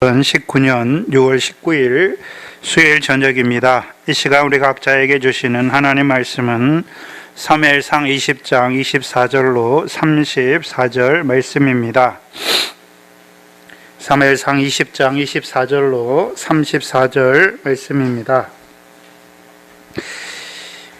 2019년 6월 19일 수요일 저녁입니다. 이 시간 우리 각자에게 주시는 하나님 말씀은 사무엘상 20장 24절로 34절 말씀입니다. 사무엘상 20장 24절로 34절 말씀입니다.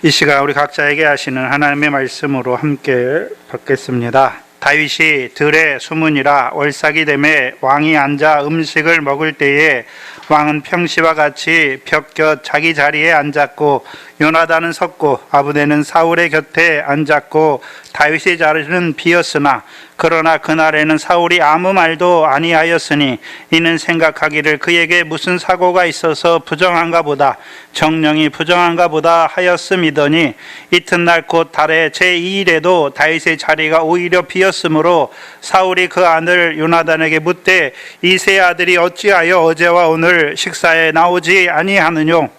이 시간 우리 각자에게 하시는 하나님의 말씀으로 함께 받겠습니다. 다윗이 들에 수문이라 월삭이 되매 왕이 앉아 음식을 먹을 때에 왕은 평시와 같이 벽곁 자기 자리에 앉았고 요나단은 섰고 아브넬은 사울의 곁에 앉았고 다윗의 자리는 비었으나 그러나 그날에는 사울이 아무 말도 아니하였으니 이는 생각하기를 그에게 무슨 사고가 있어서 부정한가 보다 정령이 부정한가 보다 하였음이더니 이튿날 곧 달의 제2일에도 다윗의 자리가 오히려 비었으므로 사울이 그 아들 요나단에게 묻되 이새의 아들이 어찌하여 어제와 오늘 식사에 나오지 아니하느뇨?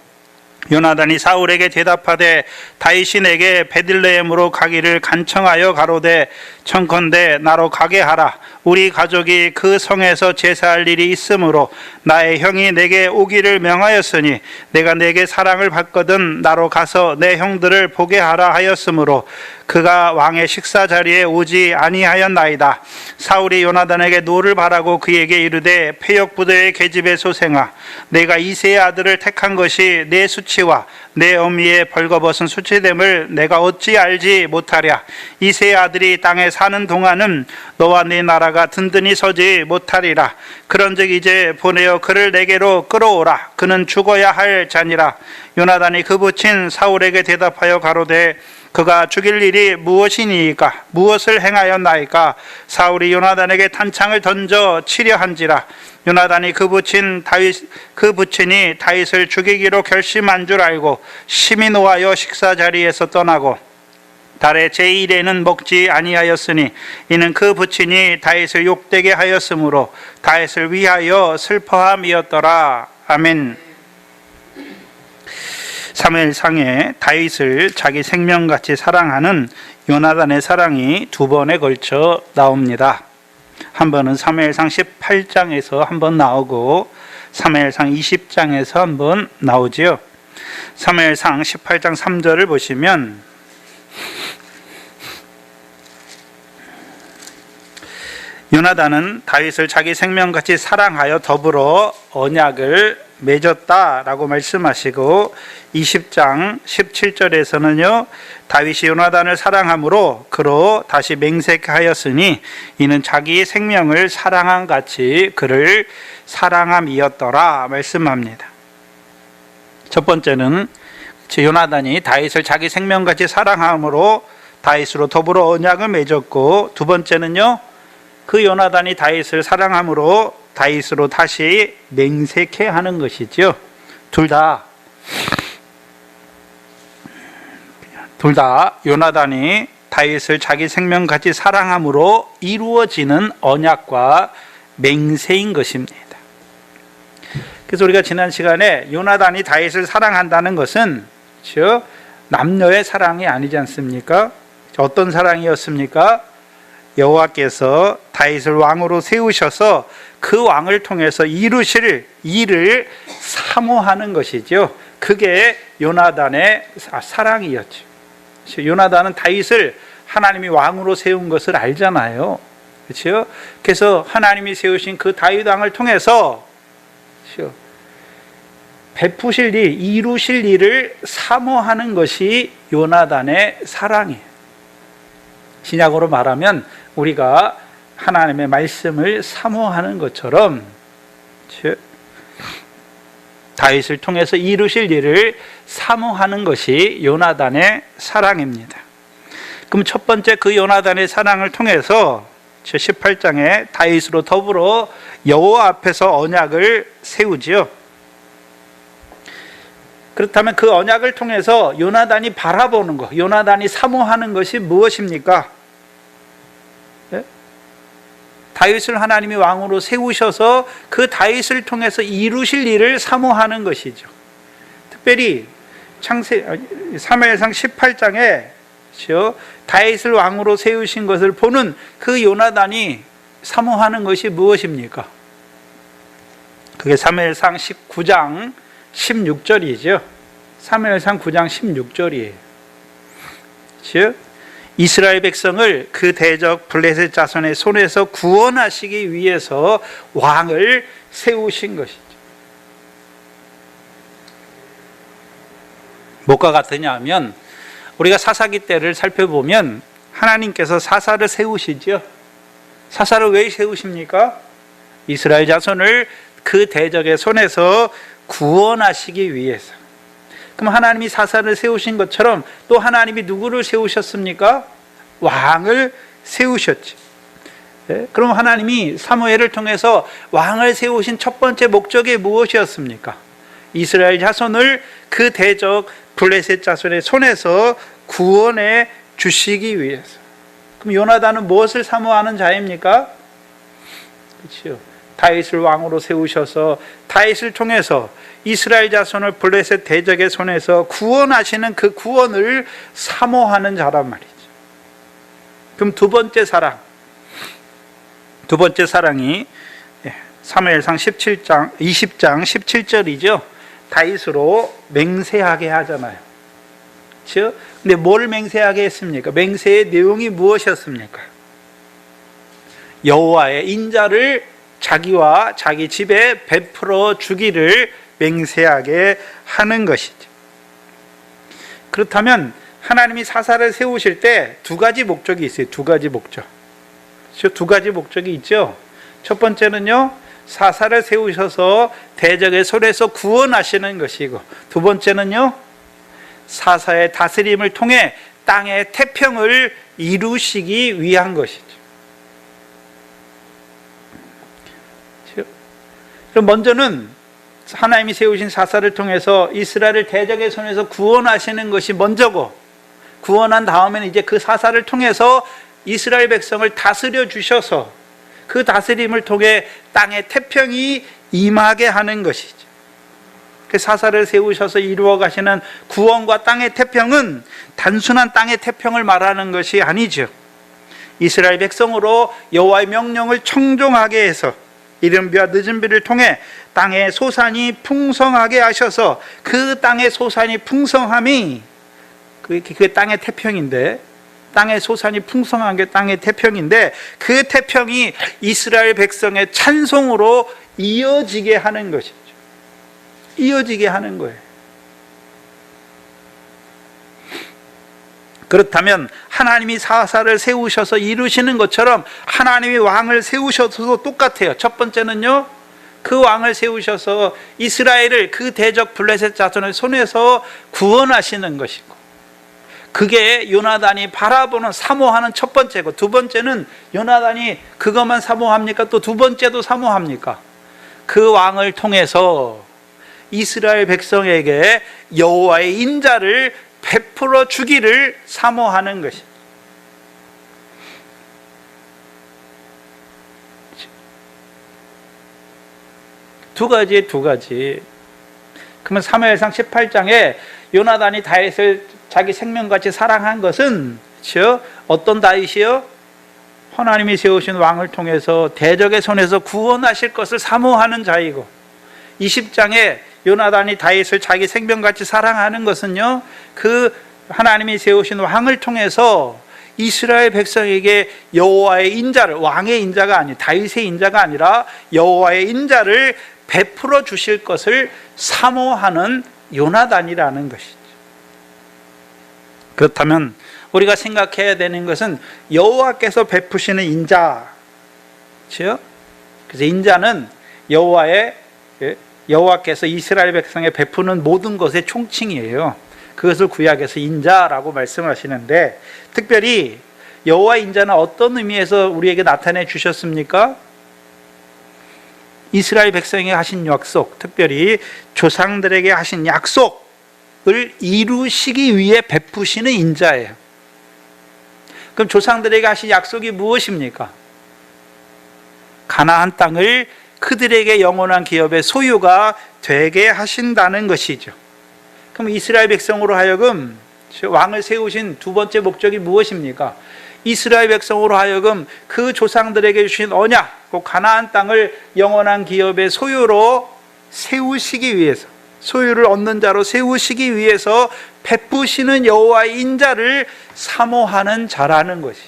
요나단이 사울에게 대답하되 다윗이 내게 베들레헴으로 가기를 간청하여 가로되 청컨대 나로 가게 하라. 우리 가족이 그 성에서 제사할 일이 있으므로 나의 형이 내게 오기를 명하였으니 내가 내게 사랑을 받거든 나로 가서 내 형들을 보게 하라 하였으므로 그가 왕의 식사 자리에 오지 아니하였나이다. 사울이 요나단에게 노를 바라고 그에게 이르되 패역부대의 계집의 소생아, 내가 이새의 아들을 택한 것이 내 수치와 내 어미의 벌거벗은 수치됨을 내가 어찌 알지 못하랴. 이새의 아들이 땅에 사는 동안은 너와 네 나라가 든든히 서지 못하리라. 그런즉 이제 보내어 그를 내게로 끌어오라. 그는 죽어야 할 자니라. 요나단이 그 부친 사울에게 대답하여 가로되 그가 죽일 일이 무엇이니이까? 무엇을 행하였나이까? 사울이 요나단에게 탄창을 던져 치려 한지라. 요나단이 그 부친이 다윗을 죽이기로 결심한 줄 알고 심히 노하여 식사 자리에서 떠나고 달의 제1일에는 먹지 아니하였으니 이는 그 부친이 다윗을 욕되게 하였으므로 다윗을 위하여 슬퍼함이었더라. 아멘. 사무엘상에 다윗을 자기 생명같이 사랑하는 요나단의 사랑이 두 번에 걸쳐 나옵니다. 한 번은 사무엘상 18장에서 한 번 나오고 사무엘상 20장에서 한 번 나오지요. 사무엘상 18장 3절을 보시면 요나단은 다윗을 자기 생명같이 사랑하여 더불어 언약을 맺었다라고 말씀하시고 20장 17절에서는요 다윗이 요나단을 사랑함으로 그로 다시 맹세하였으니 이는 자기 생명을 사랑한 같이 그를 사랑함이었더라 말씀합니다. 첫 번째는 요나단이 다윗을 자기 생명같이 사랑함으로 다윗으로 더불어 언약을 맺었고, 두 번째는요 그 요나단이 다윗을 사랑함으로 다윗으로 다시 맹세케 하는 것이죠. 둘 다 요나단이 다윗을 자기 생명같이 사랑함으로 이루어지는 언약과 맹세인 것입니다. 그래서 우리가 지난 시간에 요나단이 다윗을 사랑한다는 것은 즉 남녀의 사랑이 아니지 않습니까? 어떤 사랑이었습니까? 여호와께서 다윗을 왕으로 세우셔서 그 왕을 통해서 이루실 일을 사모하는 것이죠. 그게 요나단의 사랑이었죠. 요나단은 다윗을 하나님이 왕으로 세운 것을 알잖아요. 그렇죠? 그래서 하나님이 세우신 그 다윗 왕을 통해서 그렇죠? 베푸실 일, 이루실 일을 사모하는 것이 요나단의 사랑이에요. 신약으로 말하면 우리가 하나님의 말씀을 사모하는 것처럼 다윗을 통해서 이루실 일을 사모하는 것이 요나단의 사랑입니다. 그럼 첫 번째 그 요나단의 사랑을 통해서 18장에 다윗으로 더불어 여호와 앞에서 언약을 세우지요. 그렇다면 그 언약을 통해서 요나단이 바라보는 것, 요나단이 사모하는 것이 무엇입니까? 네? 다윗을 하나님이 왕으로 세우셔서 그 다윗을 통해서 이루실 일을 사모하는 것이죠. 특별히 사무엘상 18장에 다윗을 왕으로 세우신 것을 보는 그 요나단이 사모하는 것이 무엇입니까? 그게 사무엘상 19장 16절이죠. 사무엘상 9장 16절이에요. 즉 이스라엘 백성을 그 대적 블레셋 자손의 손에서 구원하시기 위해서 왕을 세우신 것이죠. 뭐가 같으냐 하면 우리가 사사기 때를 살펴보면 하나님께서 사사를 세우시죠. 사사를 왜 세우십니까? 이스라엘 자손을 그 대적의 손에서 구원하시기 위해서. 그럼 하나님이 사사를 세우신 것처럼 또 하나님이 누구를 세우셨습니까? 왕을 세우셨죠. 네? 그럼 하나님이 사무엘을 통해서 왕을 세우신 첫 번째 목적이 무엇이었습니까? 이스라엘 자손을 그 대적 블레셋 자손의 손에서 구원해 주시기 위해서. 그럼 요나단은 무엇을 사모하는 자입니까? 그렇죠. 다윗을 왕으로 세우셔서 다윗을 통해서 이스라엘 자손을 블레셋 대적의 손에서 구원하시는 그 구원을 사모하는 자란 말이죠. 그럼 두 번째 사랑이 사무엘상 20장 17절이죠. 다윗으로 맹세하게 하잖아요. 그렇죠? 근데 뭘 맹세하게 했습니까? 맹세의 내용이 무엇이었습니까? 여호와의 인자를 자기와 자기 집에 베풀어 주기를 맹세하게 하는 것이죠. 그렇다면 하나님이 사사를 세우실 때 두 가지 목적이 있어요. 두 가지 목적. 두 가지 목적이 있죠. 첫 번째는요, 사사를 세우셔서 대적의 손에서 구원하시는 것이고, 두 번째는요, 사사의 다스림을 통해 땅의 태평을 이루시기 위한 것이죠. 그럼 먼저는 하나님이 세우신 사사를 통해서 이스라엘을 대적의 손에서 구원하시는 것이 먼저고, 구원한 다음에는 이제 그 사사를 통해서 이스라엘 백성을 다스려 주셔서 그 다스림을 통해 땅의 태평이 임하게 하는 것이죠. 그 사사를 세우셔서 이루어 가시는 구원과 땅의 태평은 단순한 땅의 태평을 말하는 것이 아니죠. 이스라엘 백성으로 여호와의 명령을 청종하게 해서 이른 비와 늦은 비를 통해 땅의 소산이 풍성하게 하셔서 그 땅의 소산이 풍성함이 그 땅의 태평인데, 땅의 소산이 풍성한 게 땅의 태평인데, 그 태평이 이스라엘 백성의 찬송으로 이어지게 하는 것이죠. 이어지게 하는 거예요. 그렇다면 하나님이 사사를 세우셔서 이루시는 것처럼 하나님이 왕을 세우셔서도 똑같아요. 첫 번째는요, 그 왕을 세우셔서 이스라엘을 그 대적 블레셋 자손의 손에서 구원하시는 것이고, 그게 요나단이 바라보는 사모하는 첫 번째고, 두 번째는 요나단이 그것만 사모합니까? 또 두 번째도 사모합니까? 그 왕을 통해서 이스라엘 백성에게 여호와의 인자를 베풀어 주기를 사모하는 것입니다. 두 가지. 그러면 사무엘상 18장에 요나단이 다윗을 자기 생명같이 사랑한 것은, 그렇죠? 어떤 다윗이요? 하나님이 세우신 왕을 통해서 대적의 손에서 구원하실 것을 사모하는 자이고, 20장에 요나단이 다윗을 자기 생명같이 사랑하는 것은요, 그 하나님이 세우신 왕을 통해서 이스라엘 백성에게 여호와의 인자를, 왕의 인자가 아니 다윗의 인자가 아니라 여호와의 인자를 베풀어 주실 것을 사모하는 요나단이라는 것이죠. 그렇다면 우리가 생각해야 되는 것은 여호와께서 베푸시는 인자, 그렇죠? 그래서 인자는 여호와께서 이스라엘 백성에 베푸는 모든 것의 총칭이에요. 그것을 구약에서 인자라고 말씀하시는데, 특별히 여호와의 인자는 어떤 의미에서 우리에게 나타내 주셨습니까? 이스라엘 백성에게 하신 약속, 특별히 조상들에게 하신 약속을 이루시기 위해 베푸시는 인자예요. 그럼 조상들에게 하신 약속이 무엇입니까? 가나안 땅을 그들에게 영원한 기업의 소유가 되게 하신다는 것이죠. 그럼 이스라엘 백성으로 하여금 왕을 세우신 두 번째 목적이 무엇입니까? 이스라엘 백성으로 하여금 그 조상들에게 주신 언약, 그 가나안 땅을 영원한 기업의 소유로 세우시기 위해서, 소유를 얻는 자로 세우시기 위해서 베푸시는 여호와의 인자를 사모하는 자라는 것이.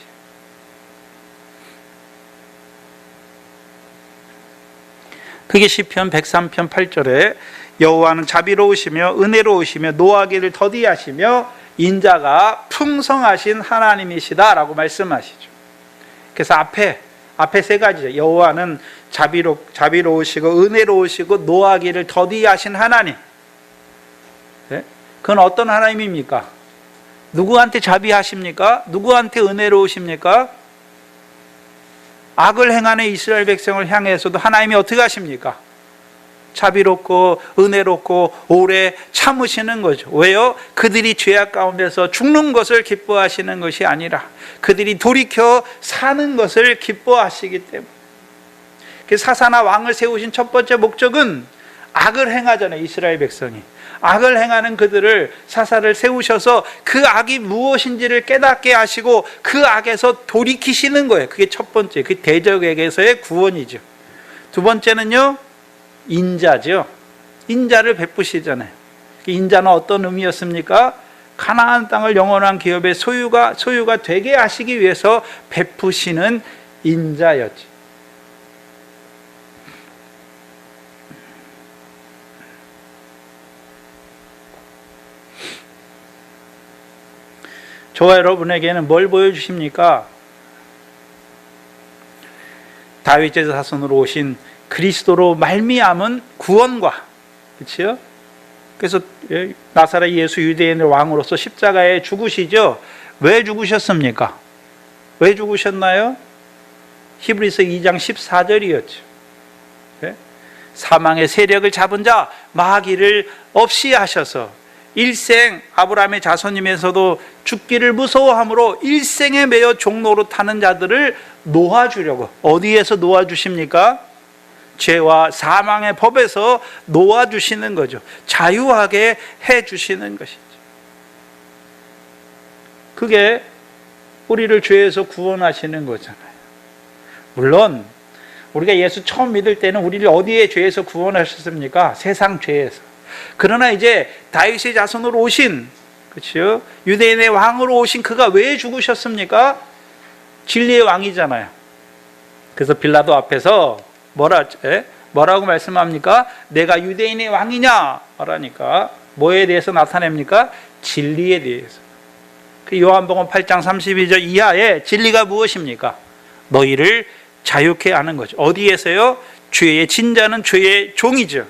그게 시편 103편 8절에 여호와는 자비로우시며 은혜로우시며 노하기를 더디하시며 인자가 풍성하신 하나님이시다 라고 말씀하시죠. 그래서 앞에 세 가지죠. 여호와는 자비로우시고 은혜로우시고 노하기를 더디하신 하나님. 네? 그건 어떤 하나님입니까? 누구한테 자비하십니까? 누구한테 은혜로우십니까? 악을 행하는 이스라엘 백성을 향해서도 하나님이 어떻게 하십니까? 자비롭고 은혜롭고 오래 참으시는 거죠. 왜요? 그들이 죄악 가운데서 죽는 것을 기뻐하시는 것이 아니라 그들이 돌이켜 사는 것을 기뻐하시기 때문에. 사사나 왕을 세우신 첫 번째 목적은 악을 행하잖아요. 이스라엘 백성이 악을 행하는 그들을, 사사를 세우셔서 그 악이 무엇인지를 깨닫게 하시고 그 악에서 돌이키시는 거예요. 그게 첫 번째, 그 대적에게서의 구원이죠. 두 번째는요, 인자죠. 인자를 베푸시잖아요. 인자는 어떤 의미였습니까? 가나안 땅을 영원한 기업의 소유가 되게 하시기 위해서 베푸시는 인자였죠. 저와 여러분에게는 뭘 보여주십니까? 다윗의 자손으로 오신 그리스도로 말미암은 구원과, 그렇죠? 그래서 나사렛 예수 유대인의 왕으로서 십자가에 죽으시죠. 왜 죽으셨습니까? 왜 죽으셨나요? 히브리서 2장 14절이었죠. 네? 사망의 세력을 잡은 자 마귀를 없이 하셔서 일생 아브라함의 자손이면서도 죽기를 무서워함으로 일생에 매여 종로로 타는 자들을 놓아주려고. 어디에서 놓아주십니까? 죄와 사망의 법에서 놓아주시는 거죠. 자유하게 해주시는 것이죠. 그게 우리를 죄에서 구원하시는 거잖아요. 물론 우리가 예수 처음 믿을 때는 우리를 어디에 죄에서 구원하셨습니까? 세상 죄에서. 그러나 이제 다윗의 자손으로 오신, 그렇죠? 유대인의 왕으로 오신 그가 왜 죽으셨습니까? 진리의 왕이잖아요. 그래서 빌라도 앞에서 뭐라고 말씀합니까? 내가 유대인의 왕이냐? 말하니까 뭐에 대해서 나타냅니까? 진리에 대해서. 그 요한복음 8장 32절 이하에 진리가 무엇입니까? 너희를 자유케 하는 거죠. 어디에서요? 죄의 진자는 죄의 종이죠.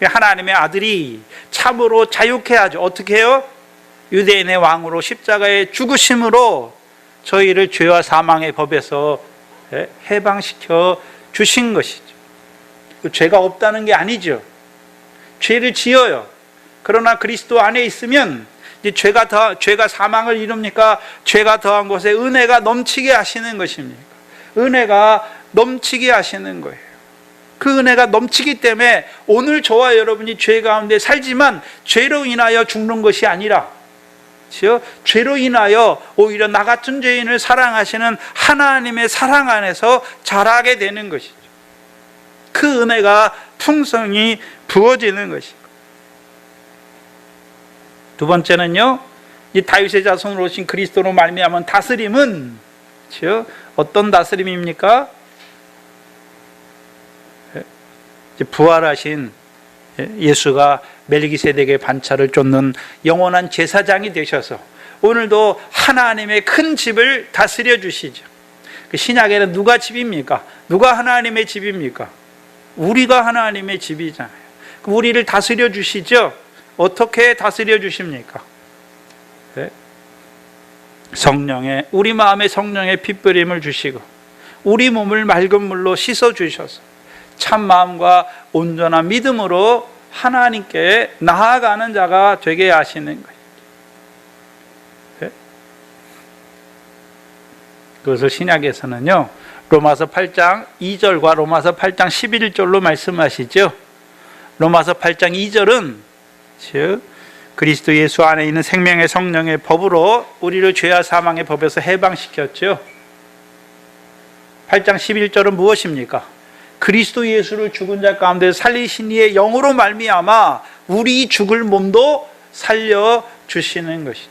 하나님의 아들이 참으로 자유케 하죠. 어떻게 해요? 유대인의 왕으로 십자가에 죽으심으로 저희를 죄와 사망의 법에서 해방시켜 주신 것이죠. 죄가 없다는 게 아니죠. 죄를 지어요. 그러나 그리스도 안에 있으면 이제 죄가 사망을 이룹니까? 죄가 더한 곳에 은혜가 넘치게 하시는 것입니까? 은혜가 넘치게 하시는 거예요. 그 은혜가 넘치기 때문에 오늘 저와 여러분이 죄 가운데 살지만 죄로 인하여 죽는 것이 아니라, 그렇죠? 죄로 인하여 오히려 나 같은 죄인을 사랑하시는 하나님의 사랑 안에서 자라게 되는 것이죠. 그 은혜가 풍성히 부어지는 것이죠. 두 번째는요, 이 다윗의 자손으로 오신 그리스도로 말미암은 다스림은, 그렇죠? 어떤 다스림입니까? 부활하신 예수가 멜기세덱의 반차를 쫓는 영원한 제사장이 되셔서 오늘도 하나님의 큰 집을 다스려 주시죠. 그 신약에는 누가 집입니까? 누가 하나님의 집입니까? 우리가 하나님의 집이잖아요. 우리를 다스려 주시죠. 어떻게 다스려 주십니까? 성령의, 우리 마음에 성령의 핏뿌림을 주시고 우리 몸을 맑은 물로 씻어 주셔서 참 마음과 온전한 믿음으로 하나님께 나아가는 자가 되게 하시는 거예요. 네? 그것을 신약에서는요, 로마서 8장 2절과 로마서 8장 11절로 말씀하시죠. 로마서 8장 2절은 즉 그리스도 예수 안에 있는 생명의 성령의 법으로 우리를 죄와 사망의 법에서 해방시켰죠. 8장 11절은 무엇입니까? 그리스도 예수를 죽은 자 가운데 살리신 이의 영으로 말미암아 우리 죽을 몸도 살려주시는 것이죠.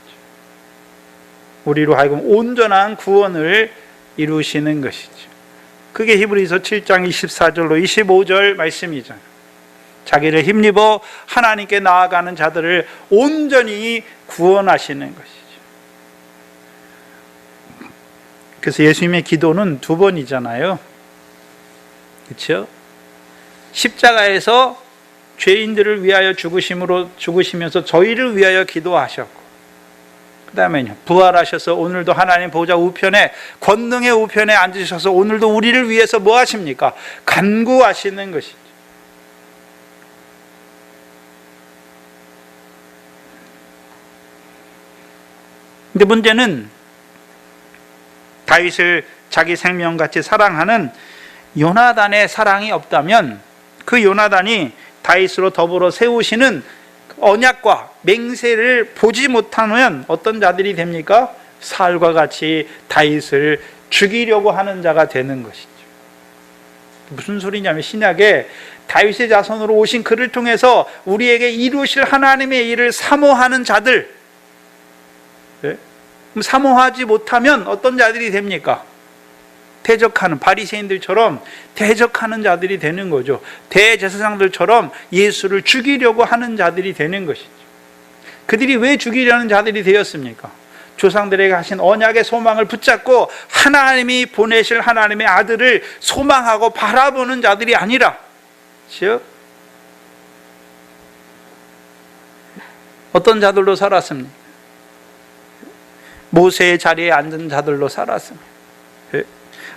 우리로 하여금 온전한 구원을 이루시는 것이죠. 그게 히브리서 7장 24절로 25절 말씀이잖아요. 자기를 힘입어 하나님께 나아가는 자들을 온전히 구원하시는 것이죠. 그래서 예수님의 기도는 두 번이잖아요. 그렇죠? 십자가에서 죄인들을 위하여 죽으시면서 저희를 위하여 기도하셨고, 그 다음에요, 부활하셔서 오늘도 하나님 보좌 우편에, 권능의 우편에 앉으셔서 오늘도 우리를 위해서 뭐 하십니까? 간구하시는 것이죠. 근데 문제는 다윗을 자기 생명같이 사랑하는 요나단의 사랑이 없다면, 그 요나단이 다윗으로 더불어 세우시는 언약과 맹세를 보지 못하면 어떤 자들이 됩니까? 사울과 같이 다윗을 죽이려고 하는 자가 되는 것이죠. 무슨 소리냐면, 신약에 다윗의 자손으로 오신 그를 통해서 우리에게 이루실 하나님의 일을 사모하는 자들, 사모하지 못하면 어떤 자들이 됩니까? 대적하는, 바리새인들처럼 대적하는 자들이 되는 거죠. 대제사장들처럼 예수를 죽이려고 하는 자들이 되는 것이죠. 그들이 왜 죽이려는 자들이 되었습니까? 조상들에게 하신 언약의 소망을 붙잡고 하나님이 보내실 하나님의 아들을 소망하고 바라보는 자들이 아니라, 즉 어떤 자들로 살았습니까? 모세의 자리에 앉은 자들로 살았습니다.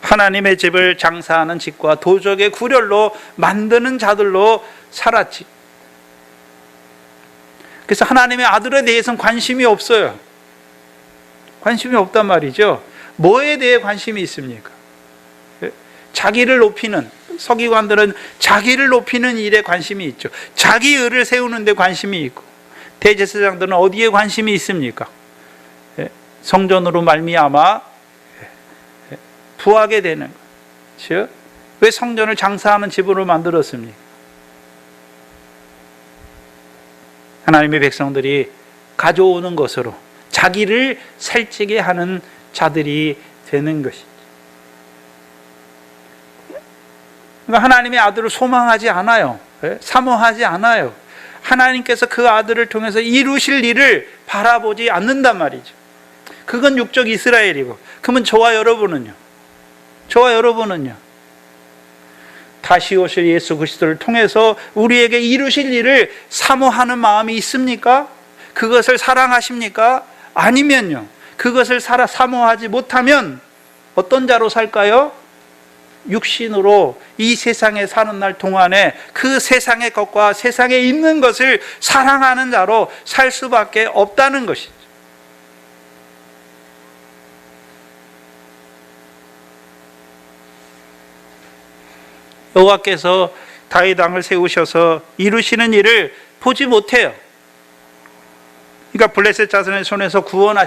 하나님의 집을 장사하는 집과 도적의 구렬로 만드는 자들로 살았지. 그래서 하나님의 아들에 대해서는 관심이 없어요. 관심이 없단 말이죠. 뭐에 대해 관심이 있습니까? 자기를 높이는, 서기관들은 자기를 높이는 일에 관심이 있죠. 자기 의를 세우는 데 관심이 있고, 대제사장들은 어디에 관심이 있습니까? 성전으로 말미암아 부하게 되는 것. 즉, 왜 성전을 장사하는 집으로 만들었습니까? 하나님의 백성들이 가져오는 것으로 자기를 살찌게 하는 자들이 되는 것이죠. 그러니까 하나님의 아들을 소망하지 않아요. 사모하지 않아요. 하나님께서 그 아들을 통해서 이루실 일을 바라보지 않는단 말이죠. 그건 육적 이스라엘이고, 그러면 저와 여러분은요? 다시 오실 예수 그리스도를 통해서 우리에게 이루실 일을 사모하는 마음이 있습니까? 그것을 사랑하십니까? 아니면요, 그것을 사모하지 못하면 어떤 자로 살까요? 육신으로 이 세상에 사는 날 동안에 그 세상의 것과 세상에 있는 것을 사랑하는 자로 살 수밖에 없다는 것이죠. 여호와께서 다윗 왕을 세우셔서 이루시는 일을 보지 못해요. 그러니까 블레셋 자손의 손에서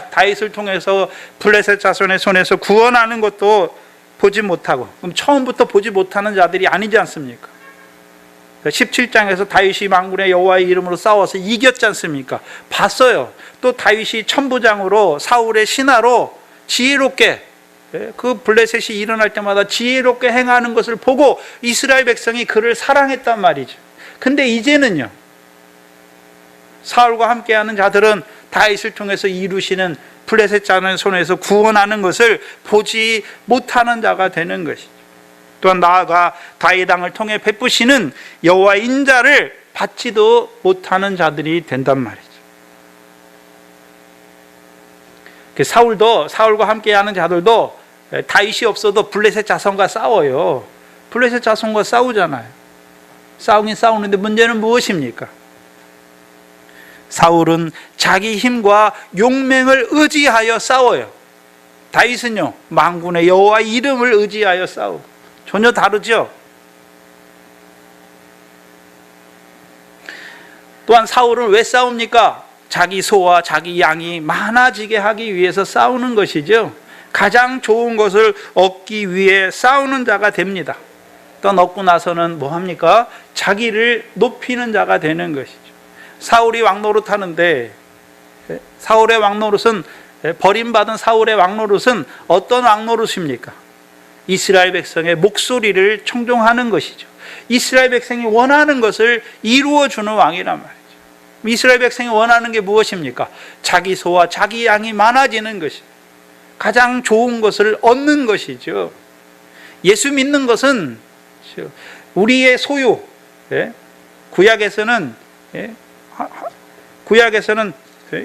다윗을 통해서 블레셋 자손의 손에서 구원하는 것도 보지 못하고, 그럼 처음부터 보지 못하는 자들이 아니지 않습니까? 17장에서 다윗이 만군의 여호와의 이름으로 싸워서 이겼지 않습니까? 봤어요. 또 다윗이 천부장으로 사울의 신하로 지혜롭게, 그 블레셋이 일어날 때마다 지혜롭게 행하는 것을 보고 이스라엘 백성이 그를 사랑했단 말이죠. 근데 이제는요, 사울과 함께하는 자들은 다윗을 통해서 이루시는 블레셋 자의 손에서 구원하는 것을 보지 못하는 자가 되는 것이죠. 또한 나아가 다윗 왕을 통해 베푸시는 여호와의 인자를 받지도 못하는 자들이 된단 말이죠. 사울과 함께하는 자들도 다윗이 없어도 블레셋 자손과 싸워요. 블레셋 자손과 싸우잖아요. 싸우긴 싸우는데 문제는 무엇입니까? 사울은 자기 힘과 용맹을 의지하여 싸워요. 다윗은요, 만군의 여호와의 이름을 의지하여 싸우고. 전혀 다르죠. 또한 사울은 왜 싸웁니까? 자기 소와 자기 양이 많아지게 하기 위해서 싸우는 것이죠. 가장 좋은 것을 얻기 위해 싸우는 자가 됩니다. 또 얻고 나서는 뭐 합니까? 자기를 높이는 자가 되는 것이죠. 사울이 왕노릇 하는데, 사울의 왕노릇은, 버림받은 사울의 왕노릇은 어떤 왕노릇입니까? 이스라엘 백성의 목소리를 청종하는 것이죠. 이스라엘 백성이 원하는 것을 이루어주는 왕이란 말이죠. 이스라엘 백성이 원하는 게 무엇입니까? 자기 소와 자기 양이 많아지는 것이죠. 가장 좋은 것을 얻는 것이죠. 예수 믿는 것은 우리의 소유. 구약에서는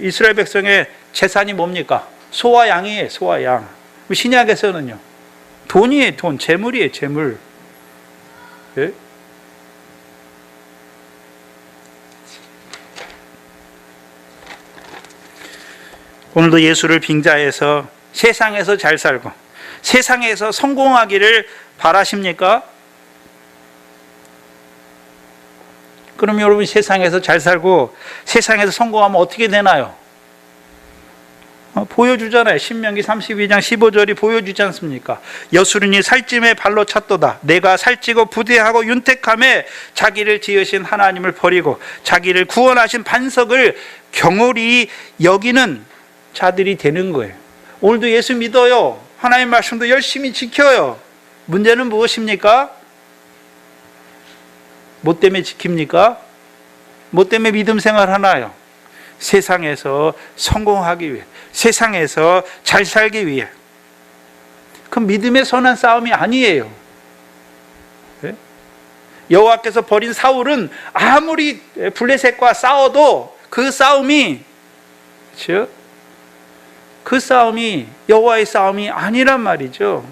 이스라엘 백성의 재산이 뭡니까? 소와 양이에요. 소와 양. 신약에서는요, 돈이에요. 돈. 재물이에요. 재물. 오늘도 예수를 빙자해서 세상에서 잘 살고 세상에서 성공하기를 바라십니까? 그럼 여러분, 세상에서 잘 살고 세상에서 성공하면 어떻게 되나요? 보여주잖아요. 신명기 32장 15절이 보여주지 않습니까? 여수르니 살찜에 발로 찼도다. 내가 살찌고 부대하고 윤택함에 자기를 지으신 하나님을 버리고 자기를 구원하신 반석을 경홀히 여기는 자들이 되는 거예요. 오늘도 예수 믿어요. 하나님 말씀도 열심히 지켜요. 문제는 무엇입니까? 뭐 때문에 지킵니까? 뭐 때문에 믿음 생활 하나요? 세상에서 성공하기 위해, 세상에서 잘 살기 위해. 그럼 믿음의 선한 싸움이 아니에요. 여호와께서 버린 사울은 아무리 블레셋과 싸워도 그 싸움이 여호와의 싸움이 아니란 말이죠.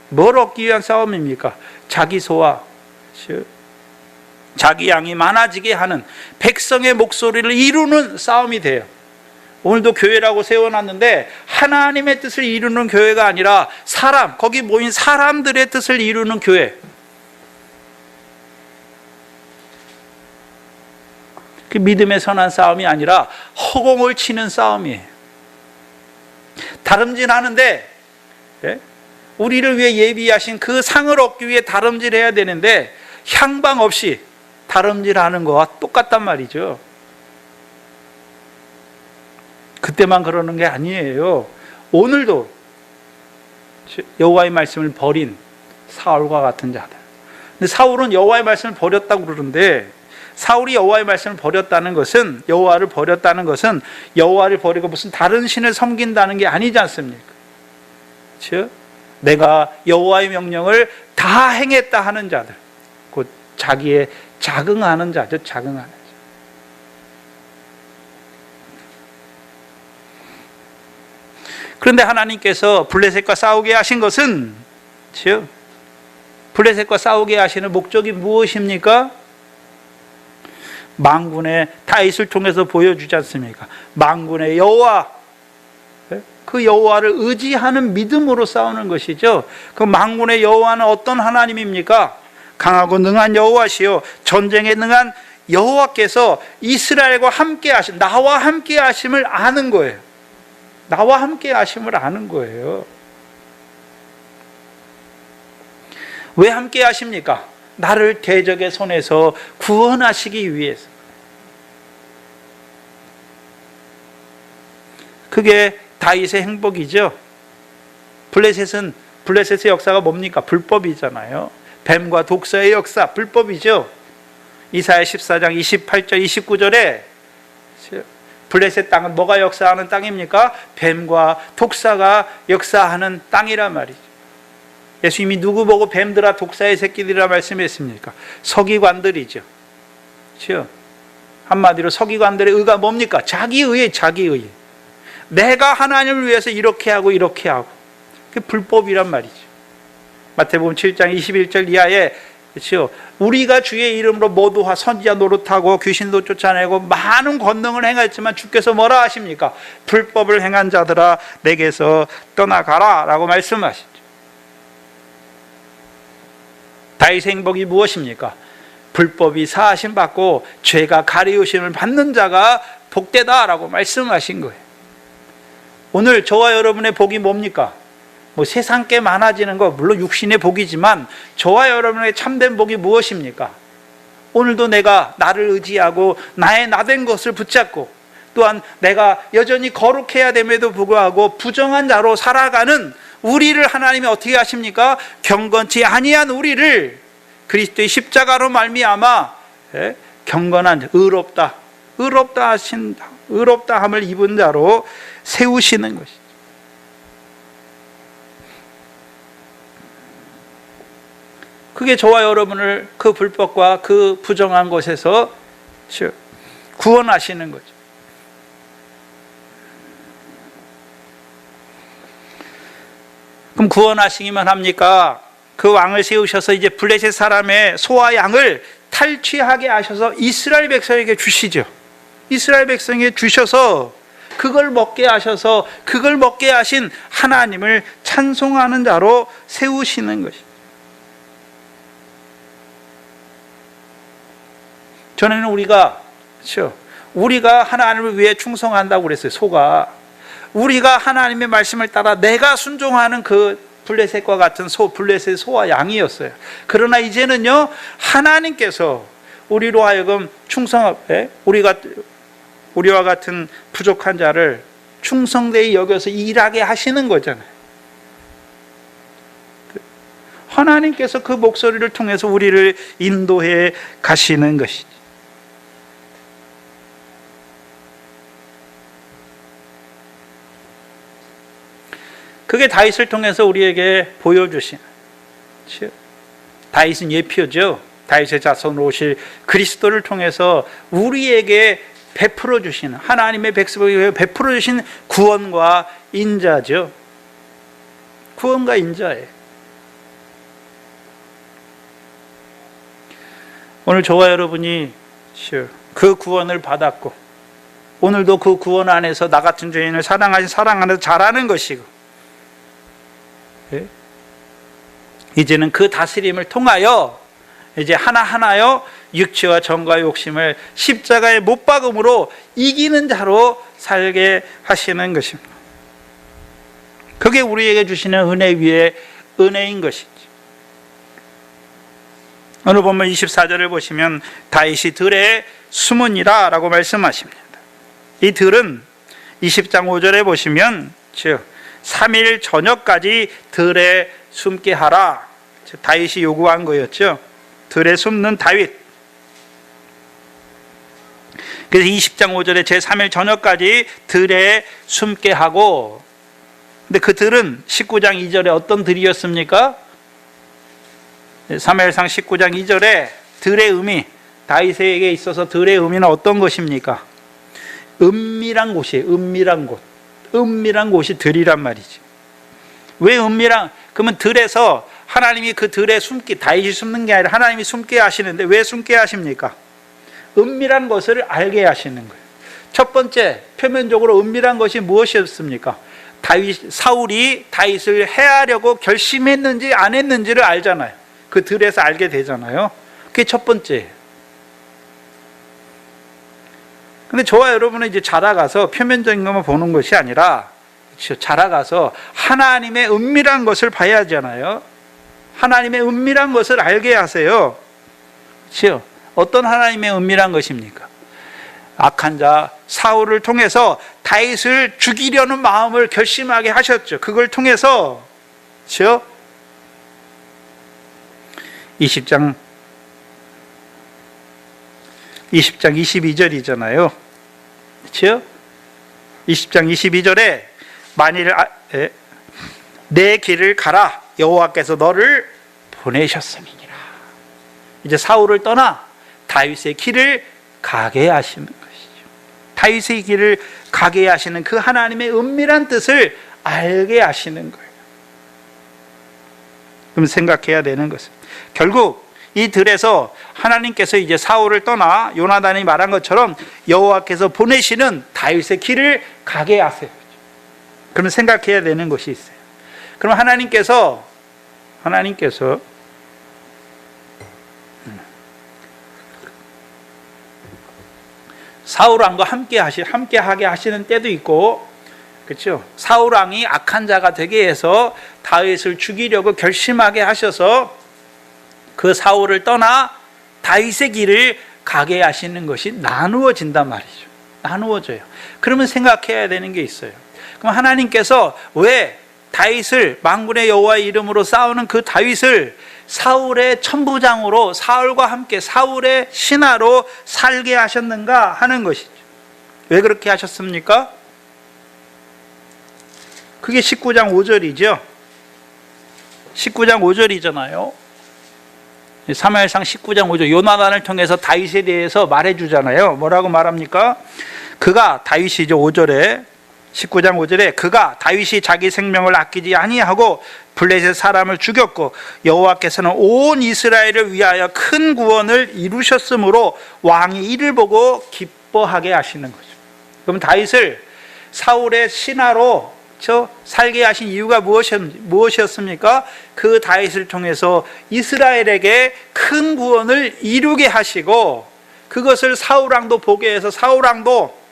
뭘 얻기 위한 싸움입니까? 자기 소와 자기 양이 많아지게 하는 백성의 목소리를 이루는 싸움이 돼요. 오늘도 교회라고 세워놨는데 하나님의 뜻을 이루는 교회가 아니라 거기 모인 사람들의 뜻을 이루는 교회. 그 믿음의 선한 싸움이 아니라 허공을 치는 싸움이에요. 다름질하는데, 우리를 위해 예비하신 그 상을 얻기 위해 다름질해야 되는데 향방 없이 다름질하는 거와 똑같단 말이죠. 그때만 그러는 게 아니에요. 오늘도 여호와의 말씀을 버린 사울과 같은 자들. 근데 사울은 여호와의 말씀을 버렸다고 그러는데, 사울이 여호와의 말씀을 버렸다는 것은, 여호와를 버렸다는 것은 여호와를 버리고 무슨 다른 신을 섬긴다는 게 아니지 않습니까? 즉 내가 여호와의 명령을 다 행했다 하는 자들, 곧 자기에 자긍하는 자죠. 자긍하는 자. 그런데 하나님께서 블레셋과 싸우게 하신 것은, 즉 블레셋과 싸우게 하시는 목적이 무엇입니까? 만군의 다윗을 통해서 보여주지 않습니까? 만군의 여호와, 그 여호와를 의지하는 믿음으로 싸우는 것이죠. 그 만군의 여호와는 어떤 하나님입니까? 강하고 능한 여호와시요 전쟁에 능한 여호와께서 이스라엘과 함께 하신, 나와 함께 하심을 아는 거예요. 나와 함께 하심을 아는 거예요. 왜 함께 하십니까? 나를 대적의 손에서 구원하시기 위해서. 그게 다윗의 행복이죠. 블레셋의 역사가 뭡니까? 불법이잖아요. 뱀과 독사의 역사, 불법이죠. 이사야 14장 28절 29절에 블레셋 땅은 뭐가 역사하는 땅입니까? 뱀과 독사가 역사하는 땅이란 말이죠. 예수님이 누구 보고 뱀들아 독사의 새끼들이라 말씀했습니까? 서기관들이죠. 그렇죠? 한마디로 서기관들의 의가 뭡니까? 자기의. 내가 하나님을 위해서 이렇게 하고 이렇게 하고. 그게 불법이란 말이죠. 마태복음 7장 21절 이하에, 그렇죠? 우리가 주의 이름으로 모두 선지자 노릇하고 귀신도 쫓아내고 많은 권능을 행했지만 주께서 뭐라 하십니까? 불법을 행한 자들아 내게서 떠나가라 라고 말씀하시죠. 다윗의 행복이 무엇입니까? 불법이 사하심 받고 죄가 가리우심을 받는 자가 복되다라고 말씀하신 거예요. 오늘 저와 여러분의 복이 뭡니까? 뭐 세상 게 많아지는 거 물론 육신의 복이지만 저와 여러분의 참된 복이 무엇입니까? 오늘도 내가 나를 의지하고 나의 나된 것을 붙잡고 또한 내가 여전히 거룩해야 됨에도 불구하고 부정한 자로 살아가는 우리를 하나님이 어떻게 하십니까? 경건치 아니한 우리를 그리스도의 십자가로 말미암아 경건한 의롭다 하신다. 의롭다함을 입은 자로 세우시는 것이죠. 그게 저와 여러분을 그 불법과 그 부정한 것에서 구원하시는 거죠. 그럼 구원하시기만 합니까? 그 왕을 세우셔서 이제 블레셋 사람의 소와 양을 탈취하게 하셔서 이스라엘 백성에게 주시죠. 이스라엘 백성에게 주셔서 그걸 먹게 하셔서 그걸 먹게 하신 하나님을 찬송하는 자로 세우시는 것입니다. 전에는 우리가 하나님을 위해 충성한다고 그랬어요. 소가 우리가 하나님의 말씀을 따라 내가 순종하는 그 블레셋과 같은 블레셋 소와 양이었어요. 그러나 이제는요, 하나님께서 우리로 하여금 우리와 같은 부족한 자를 충성되이 여겨서 일하게 하시는 거잖아요. 하나님께서 그 목소리를 통해서 우리를 인도해 가시는 것이죠. 그게 다윗을 통해서 우리에게 보여주신, 다윗은 예표죠. 다윗의 자손으로 오실 그리스도를 통해서 우리에게 베풀어 주시는, 하나님의 백성에게 베풀어 주신 구원과 인자죠. 구원과 인자예요. 오늘 저와 여러분이 그 구원을 받았고 오늘도 그 구원 안에서 나 같은 죄인을 사랑하신 사랑 안에서 자라는 것이고, 이제는 그 다스림을 통하여 이제 하나하나요 육체와 정과 욕심을 십자가의 못 박음으로 이기는 자로 살게 하시는 것입니다. 그게 우리에게 주시는 은혜 위에 은혜인 것이죠. 오늘 보면 24절을 보시면 다윗이 들에 숨으니라 라고 말씀하십니다. 이 들은 20장 5절에 보시면 3일 저녁까지 들에 숨게 하라. 다윗이 요구한 거였죠. 들에 숨는 다윗. 그래서 20장 5절에 제3일 저녁까지 들에 숨게 하고, 근데 그 들은 19장 2절에 어떤 들이었습니까? 사무엘상 19장 2절에 들의 의미, 다윗에게 있어서 들의 의미는 어떤 것입니까? 은밀한 곳이에요. 은밀한 곳. 은밀한 곳이 들이란 말이지. 왜 그러면 들에서 하나님이 그 들에 다윗이 숨는 게 아니라 하나님이 숨게 하시는데 왜 숨게 하십니까? 은밀한 것을 알게 하시는 거예요. 첫 번째, 표면적으로 은밀한 것이 무엇이었습니까? 사울이 다윗을 해하려고 결심했는지 안 했는지를 알잖아요. 그 들에서 알게 되잖아요. 그게 첫 번째. 근데 저와 여러분은 이제 자라가서 표면적인 것만 보는 것이 아니라, 그렇죠, 자라가서 하나님의 은밀한 것을 봐야 하잖아요. 하나님의 은밀한 것을 알게 하세요. 그렇죠? 어떤 하나님의 은밀한 것입니까? 악한 자 사울을 통해서 다윗을 죽이려는 마음을 결심하게 하셨죠. 그걸 통해서, 그렇죠? 20장 22절이잖아요. 그렇죠? 20장 22절에 만일 내 길을 가라, 여호와께서 너를 보내셨음이니라. 이제 사울을 떠나 다윗의 길을 가게 하시는 것이죠. 다윗의 길을 가게 하시는 그 하나님의 은밀한 뜻을 알게 하시는 거예요. 그럼 생각해야 되는 것은, 결국 이 들에서 하나님께서 이제 사울을 떠나 요나단이 말한 것처럼 여호와께서 보내시는 다윗의 길을 가게 하세요. 그러면 생각해야 되는 것이 있어요. 그럼 하나님께서 사울 왕과 함께 하게 하시는 때도 있고, 그렇죠? 사울 왕이 악한 자가 되게 해서 다윗을 죽이려고 결심하게 하셔서 그 사울을 떠나 다윗의 길을 가게 하시는 것이 나누어진단 말이죠. 나누어져요. 그러면 생각해야 되는 게 있어요. 그럼 하나님께서 왜 다윗을, 만군의 여호와의 이름으로 싸우는 그 다윗을 사울의 천부장으로, 사울과 함께 사울의 신하로 살게 하셨는가 하는 것이죠. 왜 그렇게 하셨습니까? 그게 19장 5절이죠. 19장 5절이잖아요. 사무엘상 19장 5절, 요나단을 통해서 다윗에 대해서 말해주잖아요. 뭐라고 말합니까? 그가, 다윗이죠, 5절에, 19장 5절에 그가 다윗이 자기 생명을 아끼지 아니하고 블레셋 사람을 죽였고 여호와께서는 온 이스라엘을 위하여 큰 구원을 이루셨으므로 왕이 이를 보고 기뻐하게 하시는 거죠. 그럼 다윗을 사울의 신하로 살게 하신 이유가 무엇이었습니까? 그 다윗을 통해서 이스라엘에게 큰 구원을 이루게 하시고, 그것을 사울왕도 보게 해서 사울왕도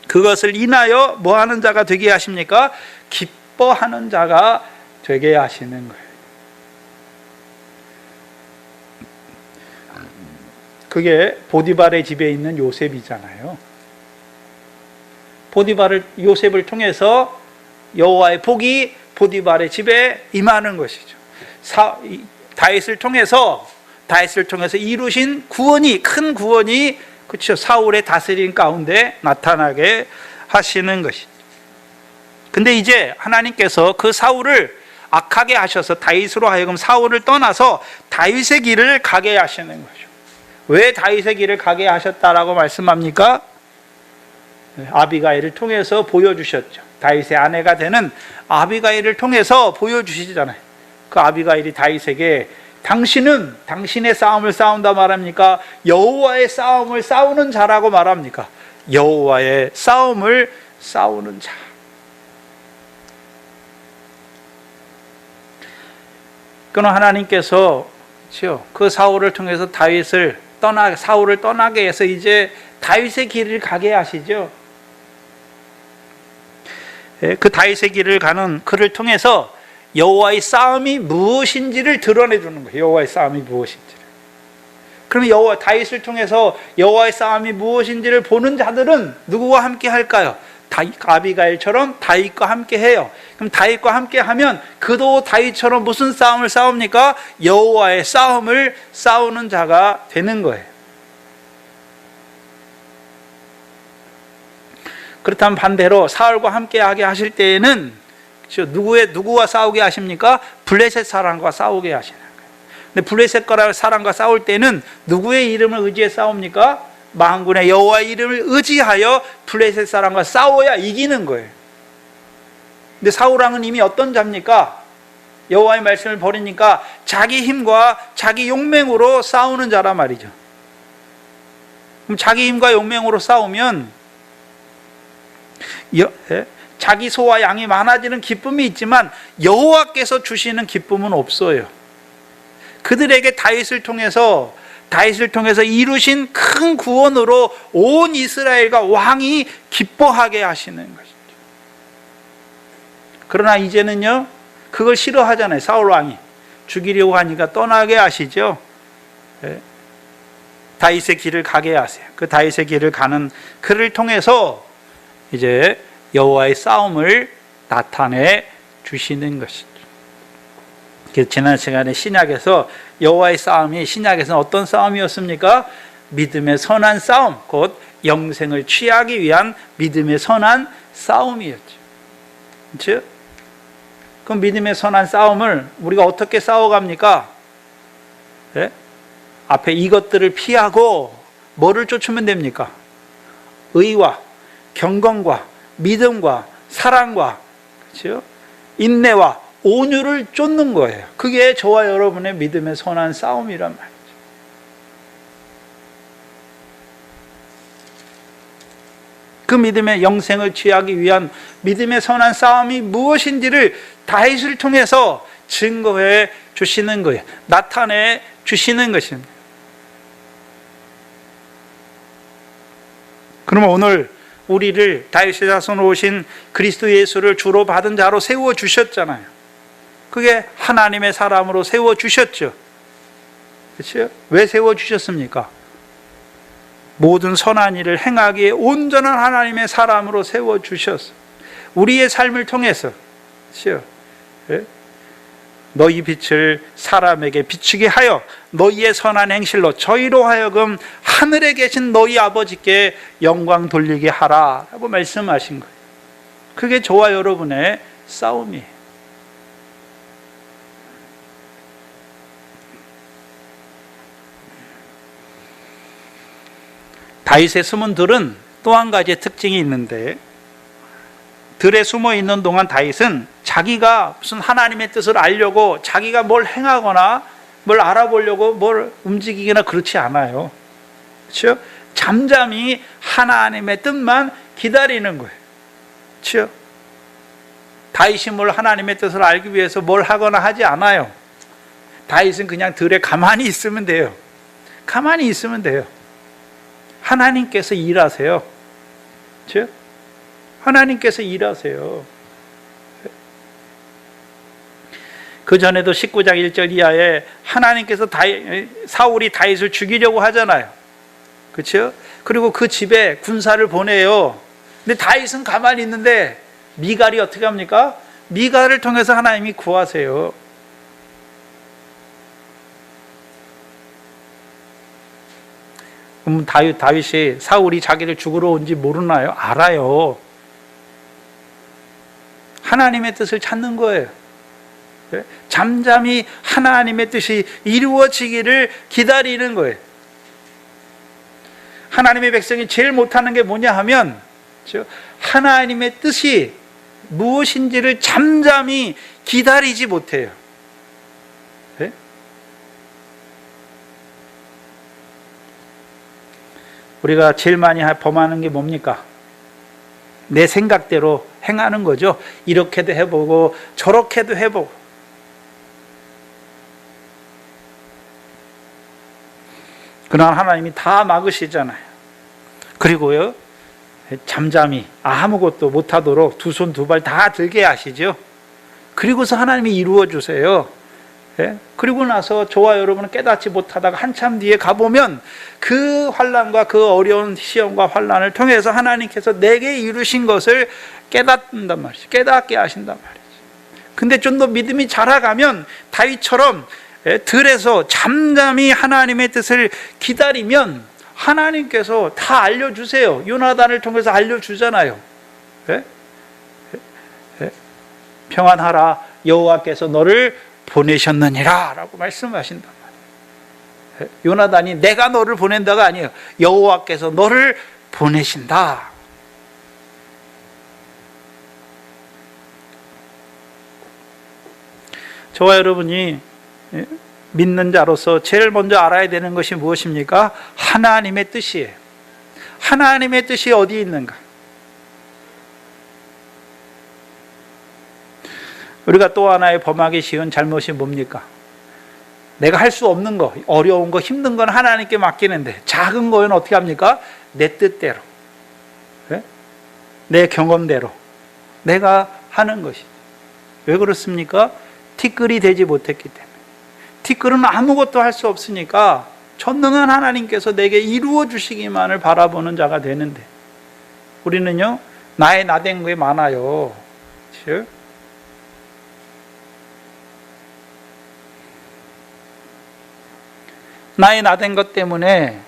그것을 인하여 뭐하는 자가 되게 하십니까? 기뻐하는 자가 되게 하시는 거예요. 그게 보디발의 집에 있는 요셉이잖아요. 요셉을 통해서 여호와의 복이 보디발의 집에 임하는 것이죠. 다윗을 통해서 이루신 구원이, 큰 구원이, 그렇죠, 사울의 다스림 가운데 나타나게 하시는 것이죠. 근데 이제 하나님께서 그 사울을 악하게 하셔서 다윗으로 하여금 사울을 떠나서 다윗의 길을 가게 하시는 거죠. 왜 다윗의 길을 가게 하셨다라고 말씀합니까? 아비가일을 통해서 보여주셨죠. 다윗의 아내가 되는 아비가일을 통해서 보여주시잖아요. 그 아비가일이 다윗에게 당신은 당신의 싸움을 싸운다 말합니까? 여호와의 싸움을 싸우는 자라고 말합니까? 여호와의 싸움을 싸우는 자. 그러나 하나님께서 그 사울을 통해서 사울을 떠나게 해서 이제 다윗의 길을 가게 하시죠. 그 다윗의 길을 가는 그를 통해서 여호와의 싸움이 무엇인지를 드러내 주는 거예요. 여호와의 싸움이 무엇인지를. 그러면 다윗을 통해서 여호와의 싸움이 무엇인지를 보는 자들은 누구와 함께 할까요? 아비가일처럼 다윗과 함께 해요. 그럼 다윗과 함께 하면 그도 다윗처럼 무슨 싸움을 싸웁니까? 여호와의 싸움을 싸우는 자가 되는 거예요. 그렇다면 반대로 사울과 함께 하게 하실 때에는 누구와 싸우게 하십니까? 블레셋 사람과 싸우게 하시는 거예요. 근데 블레셋 사람과 싸울 때는 누구의 이름을 의지해 싸웁니까? 만군의 여호와의 이름을 의지하여 블레셋 사람과 싸워야 이기는 거예요. 근데 사울왕은 이미 어떤 자입니까? 여호와의 말씀을 버리니까 자기 힘과 자기 용맹으로 싸우는 자란 말이죠. 그럼 자기 힘과 용맹으로 싸우면 자기 소와 양이 많아지는 기쁨이 있지만 여호와께서 주시는 기쁨은 없어요. 그들에게 다윗을 통해서 이루신 큰 구원으로 온 이스라엘과 왕이 기뻐하게 하시는 것이죠. 그러나 이제는요, 그걸 싫어하잖아요. 사울 왕이 죽이려고 하니까 떠나게 하시죠. 다윗의 길을 가게 하세요. 그 다윗의 길을 가는 그를 통해서 이제 여호와의 싸움을 나타내 주시는 것이죠. 지난 시간에 신약에서 여호와의 싸움이 신약에서는 어떤 싸움이었습니까? 믿음의 선한 싸움, 곧 영생을 취하기 위한 믿음의 선한 싸움이었죠. 그렇죠? 그럼 믿음의 선한 싸움을 우리가 어떻게 싸워갑니까? 네? 앞에 이것들을 피하고 뭐를 쫓으면 됩니까? 의와 경건과 믿음과 사랑과, 그렇죠? 인내와 온유를 쫓는 거예요. 그게 저와 여러분의 믿음의 선한 싸움이란 말이죠. 그 믿음의 영생을 취하기 위한 믿음의 선한 싸움이 무엇인지를 다윗을 통해서 증거해 주시는 거예요. 나타내 주시는 것입니다. 그러면 오늘 우리를 다윗의 자손으로 오신 그리스도 예수를 주로 받은 자로 세워 주셨잖아요. 그게 하나님의 사람으로 세워 주셨죠. 그렇죠? 왜 세워 주셨습니까? 모든 선한 일을 행하기에 온전한 하나님의 사람으로 세워 주셨어. 우리의 삶을 통해서, 그렇죠? 예? 너희 빛을 사람에게 비추게 하여 너희의 선한 행실로 저희로 하여금 하늘에 계신 너희 아버지께 영광 돌리게 하라 라고 말씀하신 거예요. 그게 저와 여러분의 싸움이에요. 다윗의 숨은 들은 또 한 가지의 특징이 있는데, 들에 숨어 있는 동안 다윗은 자기가 무슨 하나님의 뜻을 알려고 자기가 뭘 행하거나 뭘 알아보려고 뭘 움직이거나 그렇지 않아요. 그렇죠? 잠잠히 하나님의 뜻만 기다리는 거예요. 그렇죠? 다윗이 뭘 하나님의 뜻을 알기 위해서 뭘 하거나 하지 않아요. 다윗은 그냥 들에 가만히 있으면 돼요. 가만히 있으면 돼요. 하나님께서 일하세요. 그렇죠? 하나님께서 일하세요. 그 전에도 19장 1절 이하에 하나님께서 사울이 다윗을 죽이려고 하잖아요. 그렇죠? 그리고 그 집에 군사를 보내요. 근데 다윗은 가만히 있는데 미갈이 어떻게 합니까? 미갈을 통해서 하나님이 구하세요. 그럼 다윗이 사울이 자기를 죽으러 온지 모르나요? 알아요. 하나님의 뜻을 찾는 거예요. 잠잠히 하나님의 뜻이 이루어지기를 기다리는 거예요. 하나님의 백성이 제일 못하는 게 뭐냐 하면 하나님의 뜻이 무엇인지를 잠잠히 기다리지 못해요. 네? 우리가 제일 많이 범하는 게 뭡니까? 내 생각대로 행하는 거죠. 이렇게도 해보고 저렇게도 해보고. 그러나 하나님이 다 막으시잖아요. 그리고요, 잠잠히 아무것도 못하도록 두 손 두 발 다 들게 하시죠. 그리고서 하나님이 이루어 주세요. 예? 그리고 나서 저와 여러분은 깨닫지 못하다가 한참 뒤에 가보면 그 환난과 그 어려운 시험과 환난을 통해서 하나님께서 내게 이루신 것을 깨닫는단 말이죠. 깨닫게 하신단 말이죠. 근데 좀 더 믿음이 자라가면 다윗처럼 들에서 잠잠히 하나님의 뜻을 기다리면 하나님께서 다 알려주세요. 요나단을 통해서 알려주잖아요. 예? 평안하라, 여호와께서 너를 보내셨느니라 라고 말씀하신단 말이에요. 요나단이 내가 너를 보낸다가 아니에요. 여호와께서 너를 보내신다. 저와 여러분이 믿는 자로서 제일 먼저 알아야 되는 것이 무엇입니까? 하나님의 뜻이에요. 하나님의 뜻이 어디 있는가? 우리가 또 하나의 범하기 쉬운 잘못이 뭡니까? 내가 할 수 없는 거, 어려운 거, 힘든 건 하나님께 맡기는데 작은 거는 어떻게 합니까? 내 뜻대로, 내 경험대로 내가 하는 것이죠. 왜 그렇습니까? 티끌이 되지 못했기 때문에. 티끌은 아무것도 할 수 없으니까 전능한 하나님께서 내게 이루어 주시기만을 바라보는 자가 되는데, 우리는요, 나의 나된 게 많아요. 그렇죠? 나의 나된 것 때문에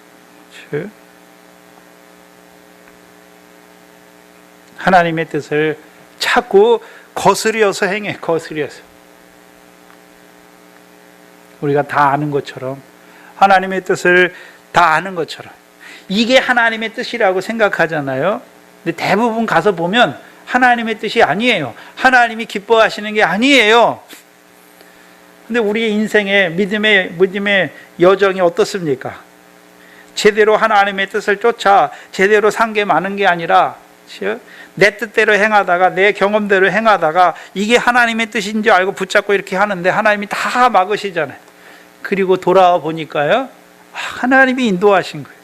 하나님의 뜻을 자꾸 거스려서 행해. 거스려서. 우리가 다 아는 것처럼, 하나님의 뜻을 다 아는 것처럼 이게 하나님의 뜻이라고 생각하잖아요. 근데 대부분 가서 보면 하나님의 뜻이 아니에요. 하나님이 기뻐하시는 게 아니에요. 근데 우리의 인생의 믿음의 여정이 어떻습니까? 제대로 하나님의 뜻을 쫓아 제대로 산 게 많은 게 아니라 내 뜻대로 행하다가, 내 경험대로 행하다가 이게 하나님의 뜻인지 알고 붙잡고 이렇게 하는데 하나님이 다 막으시잖아요. 그리고 돌아와 보니까요, 하나님이 인도하신 거예요.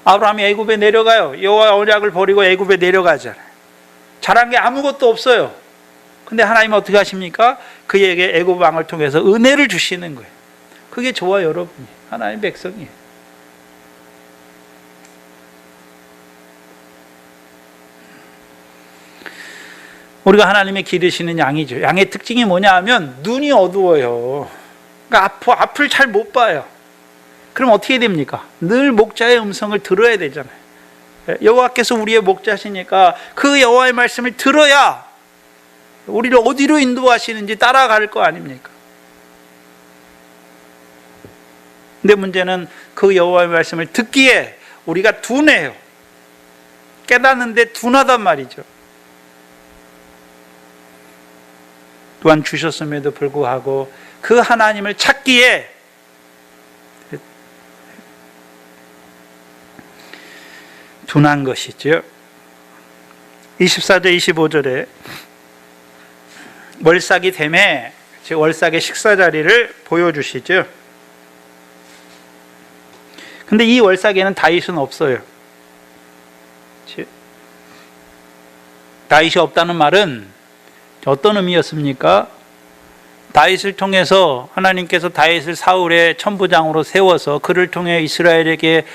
아브라함이 애굽에 내려가요. 여호와 언약을 버리고 애굽에 내려가잖아요. 잘한 게 아무것도 없어요. 근데 하나님은 어떻게 하십니까? 그에게 애굽 왕을 통해서 은혜를 주시는 거예요. 그게 저와 여러분이 하나님 백성이에요. 우리가 하나님의 기르시는 양이죠. 양의 특징이 뭐냐 하면 눈이 어두워요. 그러니까 앞을 잘 못 봐요. 그럼 어떻게 됩니까? 늘 목자의 음성을 들어야 되잖아요. 여호와께서 우리의 목자시니까 그 여호와의 말씀을 들어야 우리를 어디로 인도하시는지 따라갈 거 아닙니까? 근데 문제는 그 여호와의 말씀을 듣기에 우리가 둔해요. 깨닫는데 둔하단 말이죠. 또한 주셨음에도 불구하고 그 하나님을 찾기에 둔한 것이죠. 24절 25절에 월삭이 됨에 즉 월삭의 식사 자리를 보여주시죠. 근데 이 월삭에는 다윗은 없어요. 다윗이 없다는 말은 어떤 의미였습니까? 다윗을 통해서 하나님께서 다윗을 사울의 천부장으로 세워서 그를 통해 이스라엘에게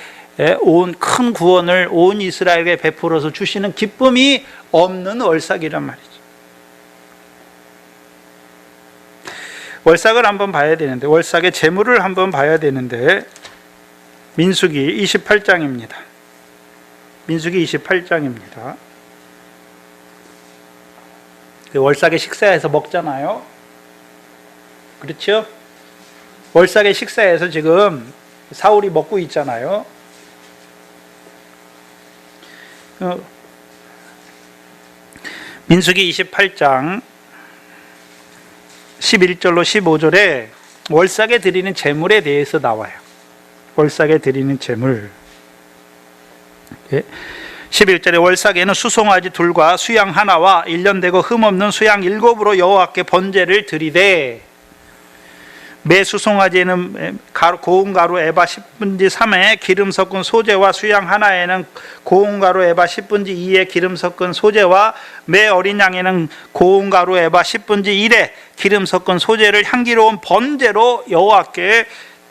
온 큰 구원을 온 이스라엘에게 베풀어서 주시는 기쁨이 없는 월삭이란 말이죠. 월삭을 한번 봐야 되는데, 월삭의 재물을 한번 봐야 되는데, 민수기 28장입니다. 민수기 28장입니다. 월삭의 식사에서 먹잖아요. 그렇죠? 월삭의 식사에서 지금 사울이 먹고 있잖아요. 민수기 28장 11절로 15절에 월삭에 드리는 제물에 대해서 나와요. 월삭에 드리는 제물. 11절에 월삭에는 수송아지 둘과 수양 하나와 1년 되고 흠없는 수양 7으로 여호와께 번제를 드리되, 매 수송아지에는 고운 가루 에바 10분지 3에 기름 섞은 소재와 수양 하나에는 고운 가루 에바 10분지 2에 기름 섞은 소재와 매 어린 양에는 고운 가루 에바 10분지 1에 기름 섞은 소재를 향기로운 번제로 여호와께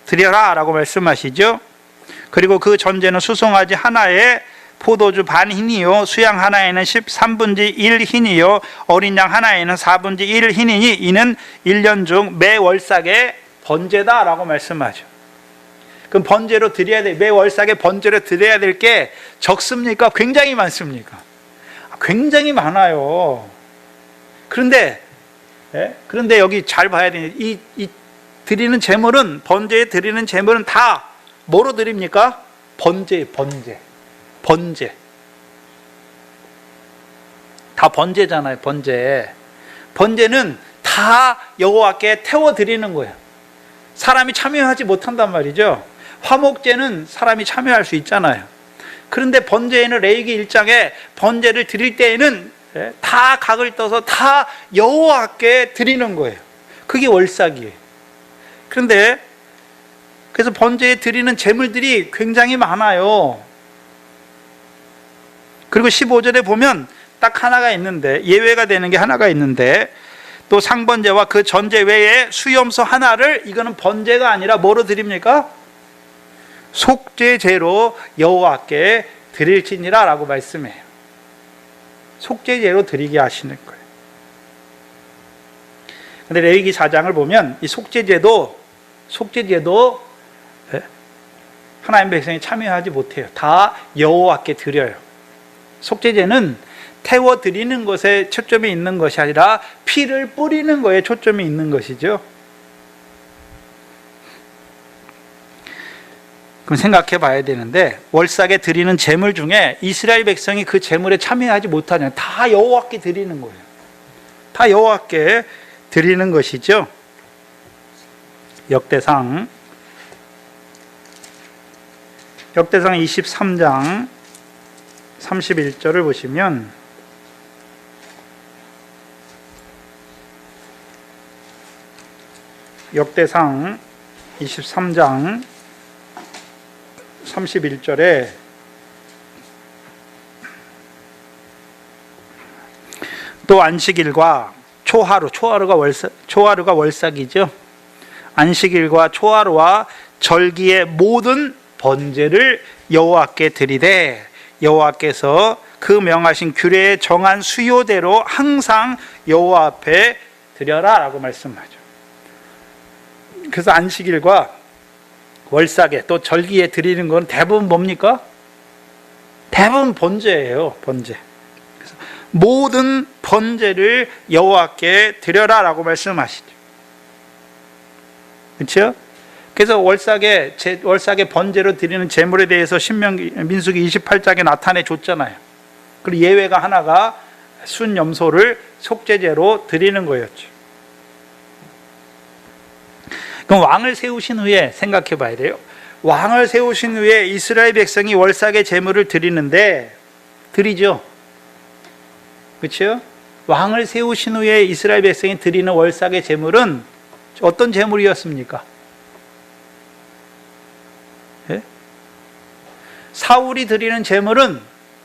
드려라 라고 말씀하시죠. 그리고 그 전제는 수송아지 하나에 포도주 반 흰이요 수양 하나에는 13분지 1 흰이요 어린 양 하나에는 4분지 1 흰이니 이는 1년 중 매 월삭의 번제다 라고 말씀하죠. 그럼 번제로 드려야 돼. 매 월삭의 번제로 드려야 될 게 적습니까? 굉장히 많습니까? 굉장히 많아요. 그런데 여기 잘 봐야 돼요. 이 드리는 제물은, 번제에 드리는 제물은 다 뭐로 드립니까? 번제. 다 번제잖아요. 번제는 다 여호와께 태워 드리는 거예요. 사람이 참여하지 못한단 말이죠. 화목제는 사람이 참여할 수 있잖아요. 그런데 번제에는 레위기 1장에 번제를 드릴 때에는 다 각을 떠서 다 여호와께 드리는 거예요. 그게 월삭이에요. 그런데 그래서 번제에 드리는 제물들이 굉장히 많아요. 그리고 15절에 보면 딱 하나가 있는데, 예외가 되는 게 하나가 있는데, 또 상번제와 그 전제 외에 수염소 하나를, 이거는 번제가 아니라 뭐로 드립니까? 속죄제로 여호와께 드릴지니라 라고 말씀해요. 속죄제로 드리게 하시는 거예요. 근데 레위기 4장을 보면 이 속죄제도 하나님 백성이 참여하지 못해요. 다 여호와께 드려요. 속죄제는 태워 드리는 것에 초점이 있는 것이 아니라 피를 뿌리는 것에 초점이 있는 것이죠. 그럼 생각해 봐야 되는데, 월삭에 드리는 제물 중에 이스라엘 백성이 그 제물에 참여하지 못하냐, 다 여호와께 드리는 거예요. 다 여호와께 드리는 것이죠. 역대상 23장 31절을 보시면, 역대상 23장 31절에 또 안식일과 초하루가 월삭이죠. 안식일과 초하루와 절기의 모든 번제를 여호와께 드리되 여호와께서 그 명하신 규례에 정한 수요대로 항상 여호와 앞에 드려라 라고 말씀하죠. 그래서 안식일과 월삭에 또 절기에 드리는 건 대부분 뭡니까? 대부분 번제예요. 번제. 그래서 모든 번제를 여호와께 드려라 라고 말씀하시죠. 그렇죠? 그래서 월삭의 번제로 드리는 제물에 대해서 민수기 28장에 나타내 줬잖아요. 그리고 예외가 하나가 순염소를 속죄제로 드리는 거였죠. 그럼 왕을 세우신 후에 생각해 봐야 돼요. 왕을 세우신 후에 이스라엘 백성이 월삭의 제물을 드리죠. 그렇죠? 왕을 세우신 후에 이스라엘 백성이 드리는 월삭의 제물은 어떤 제물이었습니까? 예? 사울이 드리는 제물은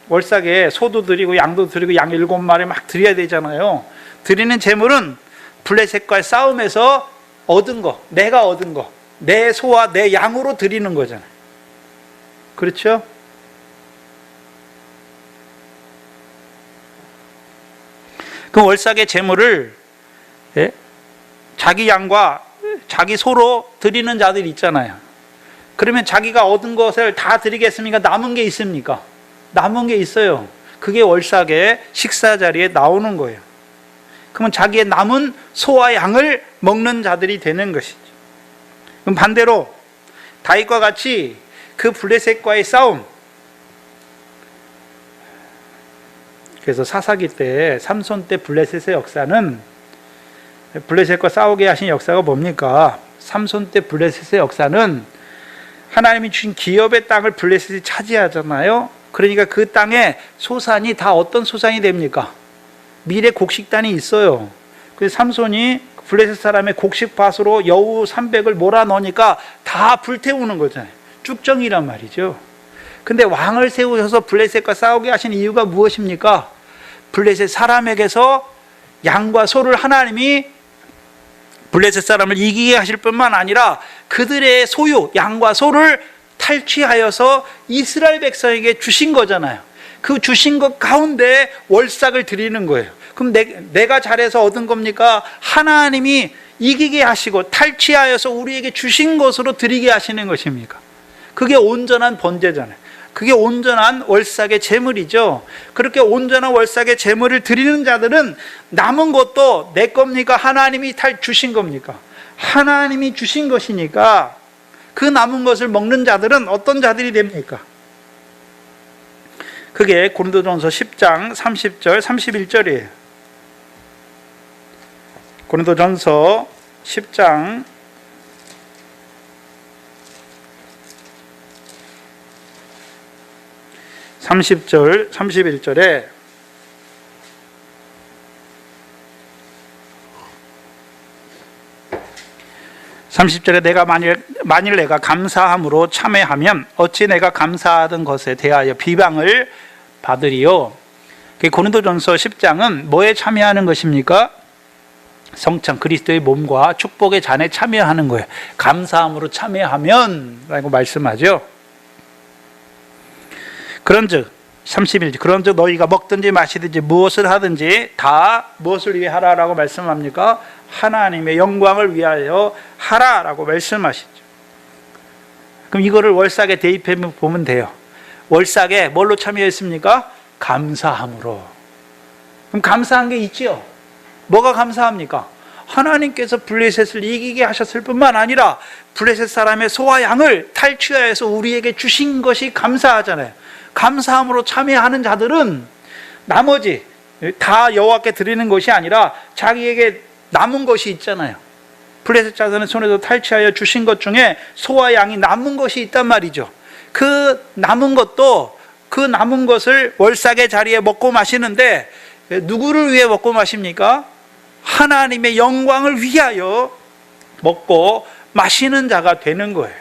월삭에 소도 드리고 양도 드리고 양 7마리 막 드려야 되잖아요. 드리는 제물은 블레셋과의 싸움에서 얻은 거, 내가 얻은 거, 내 소와 내 양으로 드리는 거잖아요. 그렇죠? 그 월삭의 제물을 자기 양과 자기 소로 드리는 자들이 있잖아요. 그러면 자기가 얻은 것을 다 드리겠습니까? 남은 게 있습니까? 남은 게 있어요. 그게 월삭의 식사 자리에 나오는 거예요. 그러면 자기의 남은 소와 양을 먹는 자들이 되는 것이죠. 그럼 반대로 다윗과 같이 그 블레셋과의 싸움, 그래서 사사기 때 삼손 때 블레셋의 역사는, 블레셋과 싸우게 하신 역사가 뭡니까? 삼손 때 블레셋의 역사는 하나님이 주신 기업의 땅을 블레셋이 차지하잖아요. 그러니까 그 땅에 소산이 다 어떤 소산이 됩니까? 밀의 곡식단이 있어요. 그래서 삼손이 블레셋 사람의 곡식밭으로 여우 300을 몰아넣으니까 다 불태우는 거잖아요. 쭉정이란 말이죠. 근데 왕을 세우셔서 블레셋과 싸우게 하신 이유가 무엇입니까? 블레셋 사람에게서 양과 소를 하나님이 블레셋 사람을 이기게 하실 뿐만 아니라 그들의 소유, 양과 소를 탈취하여서 이스라엘 백성에게 주신 거잖아요. 그 주신 것 가운데 월삭을 드리는 거예요. 그럼 내가 잘해서 얻은 겁니까? 하나님이 이기게 하시고 탈취하여서 우리에게 주신 것으로 드리게 하시는 것입니까? 그게 온전한 번제잖아요. 그게 온전한 월삭의 제물이죠. 그렇게 온전한 월삭의 제물을 드리는 자들은 남은 것도 내 겁니까? 하나님이 주신 겁니까? 하나님이 주신 것이니까 그 남은 것을 먹는 자들은 어떤 자들이 됩니까? 그게 고린도전서 10장 30절 31절이에요. 고린도전서 10장 30절 31절에 내가 만일 내가 감사함으로 참회하면 어찌 내가 감사하던 것에 대하여 비방을 받으리요. 고린도전서 10장은 뭐에 참여하는 것입니까? 성찬 그리스도의 몸과 축복의 잔에 참여하는 거예요. 감사함으로 참여하면 라고 말씀하죠. 그런즉 31절 그런즉 너희가 먹든지 마시든지 무엇을 하든지 다 무엇을 위해 하라라고 말씀합니까? 하나님의 영광을 위하여 하라라고 말씀하시죠. 그럼 이거를 월삭에 대입해 보면 돼요. 월삭에 뭘로 참여했습니까? 감사함으로. 그럼 감사한 게 있지요. 뭐가 감사합니까? 하나님께서 블레셋을 이기게 하셨을 뿐만 아니라 블레셋 사람의 소와 양을 탈취하여서 우리에게 주신 것이 감사하잖아요. 감사함으로 참여하는 자들은 나머지 다 여호와께 드리는 것이 아니라 자기에게 남은 것이 있잖아요. 블레셋 자손의 손에서 탈취하여 주신 것 중에 소와 양이 남은 것이 있단 말이죠. 그 남은 것을 월삭의 자리에 먹고 마시는데 누구를 위해 먹고 마십니까? 하나님의 영광을 위하여 먹고 마시는 자가 되는 거예요.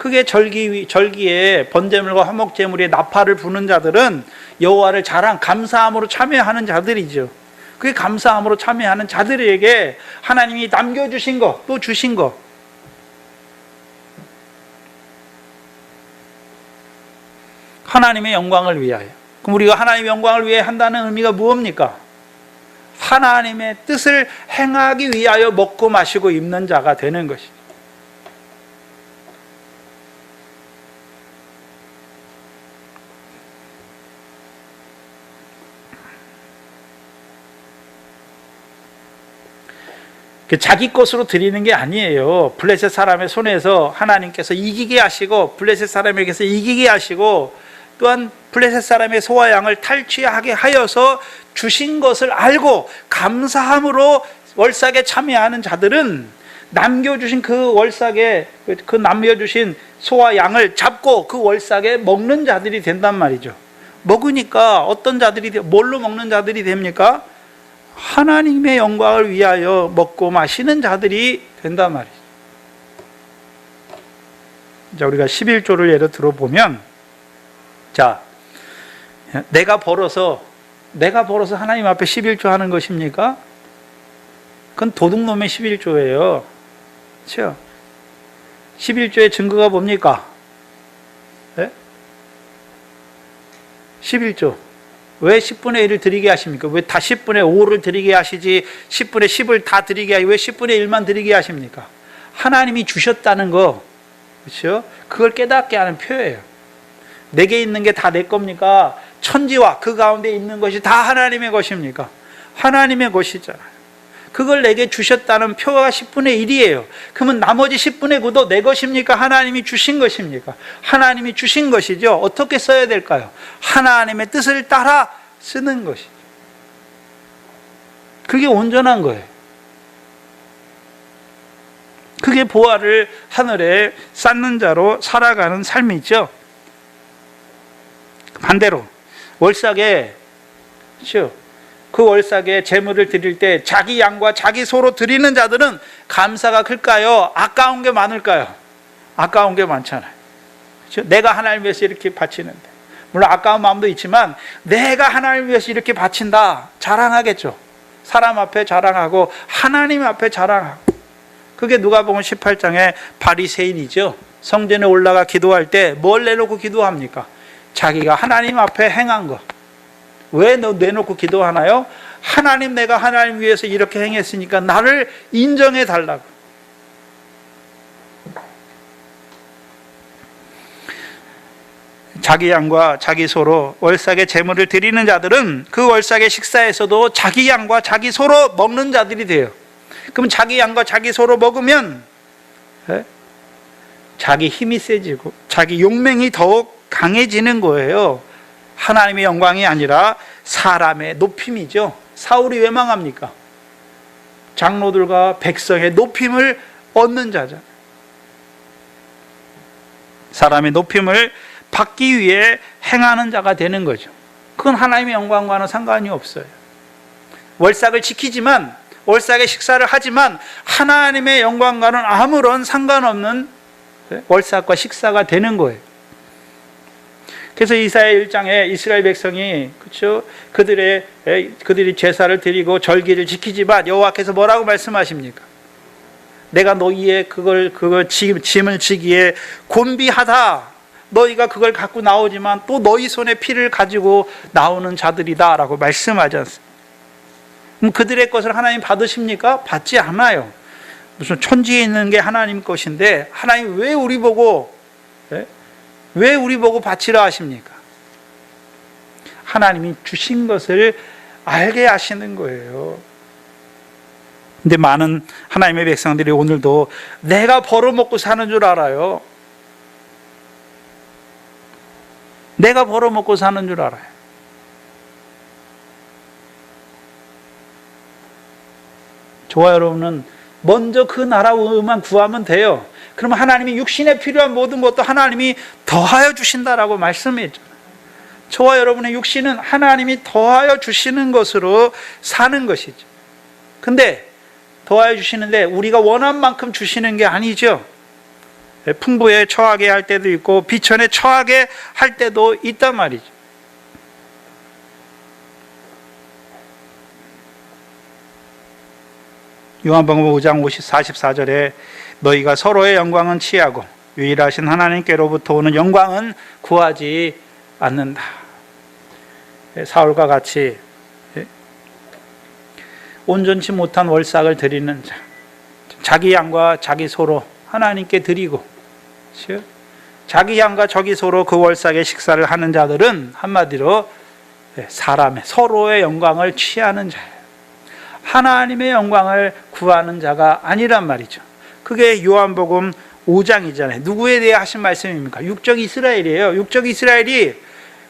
그게 절기에 번제물과 화목제물에 나팔을 부는 자들은 여호와를 감사함으로 참여하는 자들이죠. 그게 감사함으로 참여하는 자들에게 하나님이 남겨주신 것, 또 주신 것, 하나님의 영광을 위하여. 그럼 우리가 하나님의 영광을 위해 한다는 의미가 무엇입니까? 하나님의 뜻을 행하기 위하여 먹고 마시고 입는 자가 되는 것이죠. 자기 것으로 드리는 게 아니에요. 블레셋 사람의 손에서 하나님께서 이기게 하시고, 블레셋 사람에게서 이기게 하시고, 또한 블레셋 사람의 소와 양을 탈취하게 하여서 주신 것을 알고 감사함으로 월삭에 참여하는 자들은 남겨주신 그 월삭에, 그 남겨주신 소와 양을 잡고 그 월삭에 먹는 자들이 된단 말이죠. 먹으니까 어떤 자들이, 뭘로 먹는 자들이 됩니까? 하나님의 영광을 위하여 먹고 마시는 자들이 된단 말이죠. 자, 우리가 11조를 예로 들어보면, 자, 내가 벌어서 하나님 앞에 11조 하는 것입니까? 그건 도둑놈의 11조예요. 그렇죠? 11조의 증거가 뭡니까? 네? 11조. 왜 10분의 1을 드리게 하십니까? 왜 다 10분의 5를 드리게 하시지 10분의 10을 다 드리게 하시지 왜 10분의 1만 드리게 하십니까? 하나님이 주셨다는 거, 그렇죠? 그걸 깨닫게 하는 표예요. 내게 있는 게 다 내 겁니까? 천지와 그 가운데 있는 것이 다 하나님의 것입니까? 하나님의 것이잖아요. 그걸 내게 주셨다는 표가 10분의 1이에요. 그러면 나머지 10분의 9도 내 것입니까? 하나님이 주신 것입니까? 하나님이 주신 것이죠. 어떻게 써야 될까요? 하나님의 뜻을 따라 쓰는 것이죠. 그게 온전한 거예요. 그게 보화를 하늘에 쌓는 자로 살아가는 삶이죠. 반대로 월삭에, 그렇죠? 그 월삭에 제물을 드릴 때 자기 양과 자기 소로 드리는 자들은 감사가 클까요? 아까운 게 많을까요? 아까운 게 많잖아요. 그렇죠? 내가 하나님 위해서 이렇게 바치는데, 물론 아까운 마음도 있지만 내가 하나님 위해서 이렇게 바친다, 자랑하겠죠. 사람 앞에 자랑하고 하나님 앞에 자랑하고. 그게 누가복음 18장의 바리새인이죠. 성전에 올라가 기도할 때 뭘 내놓고 기도합니까? 자기가 하나님 앞에 행한 것. 왜 내놓고 기도하나요? 하나님, 내가 하나님 위해서 이렇게 행했으니까 나를 인정해 달라고. 자기 양과 자기 소로 월삭에 제물을 드리는 자들은 그 월삭의 식사에서도 자기 양과 자기 소로 먹는 자들이 돼요. 그럼 자기 양과 자기 소로 먹으면 자기 힘이 세지고 자기 용맹이 더욱 강해지는 거예요. 하나님의 영광이 아니라 사람의 높임이죠. 사울이 왜 망합니까? 장로들과 백성의 높임을 얻는 자죠. 사람의 높임을 받기 위해 행하는 자가 되는 거죠. 그건 하나님의 영광과는 상관이 없어요. 월삭을 지키지만, 월삭의 식사를 하지만 하나님의 영광과는 아무런 상관없는 월삭과 식사가 되는 거예요. 그래서 이사야 1장에 이스라엘 백성이, 그렇죠? 그들이 제사를 드리고 절기를 지키지만 여호와께서 뭐라고 말씀하십니까? 내가 너희의 그걸 짐을 지기에 곤비하다. 너희가 그걸 갖고 나오지만 또 너희 손에 피를 가지고 나오는 자들이다라고 말씀하지 않습니까? 그럼 그들의 것을 하나님 받으십니까? 받지 않아요. 무슨 천지에 있는 게 하나님 것인데 하나님 왜 우리 보고 바치라 하십니까? 하나님이 주신 것을 알게 하시는 거예요. 근데 많은 하나님의 백성들이 오늘도 내가 벌어먹고 사는 줄 알아요. 내가 벌어먹고 사는 줄 알아요. 저와 여러분은 먼저 그 나라만 구하면 돼요. 그러면 하나님이 육신에 필요한 모든 것도 하나님이 더하여 주신다라고 말씀했잖아요. 저와 여러분의 육신은 하나님이 더하여 주시는 것으로 사는 것이죠. 근데 더하여 주시는데 우리가 원한 만큼 주시는 게 아니죠. 풍부에 처하게 할 때도 있고 비천에 처하게 할 때도 있단 말이죠. 요한복음 5장 44절에 너희가 서로의 영광은 취하고 유일하신 하나님께로부터 오는 영광은 구하지 않는다. 사울과 같이 온전치 못한 월삭을 드리는 자, 자기 양과 자기 소로 하나님께 드리고 자기 양과 자기 소로 그 월삭의 식사를 하는 자들은 한마디로 사람의 서로의 영광을 취하는 자예요. 하나님의 영광을 구하는 자가 아니란 말이죠. 그게 요한복음 5장이잖아요. 누구에 대해 하신 말씀입니까? 육적 이스라엘이에요. 육적 이스라엘이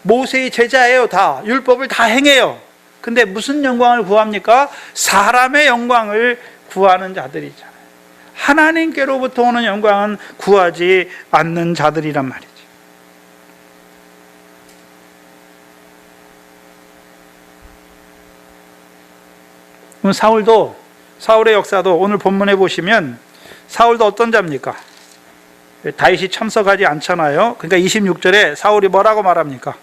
모세의 제자예요. 다 율법을 다 행해요. 근데 무슨 영광을 구합니까? 사람의 영광을 구하는 자들이잖아요. 하나님께로부터 오는 영광은 구하지 않는 자들이란 말이죠. 그럼 사울의 역사도 오늘 본문에 보시면 사울도 어떤 자입니까? 다윗이 참석하지 않잖아요. 그러니까 26절에 사울이 뭐라고 말합니까?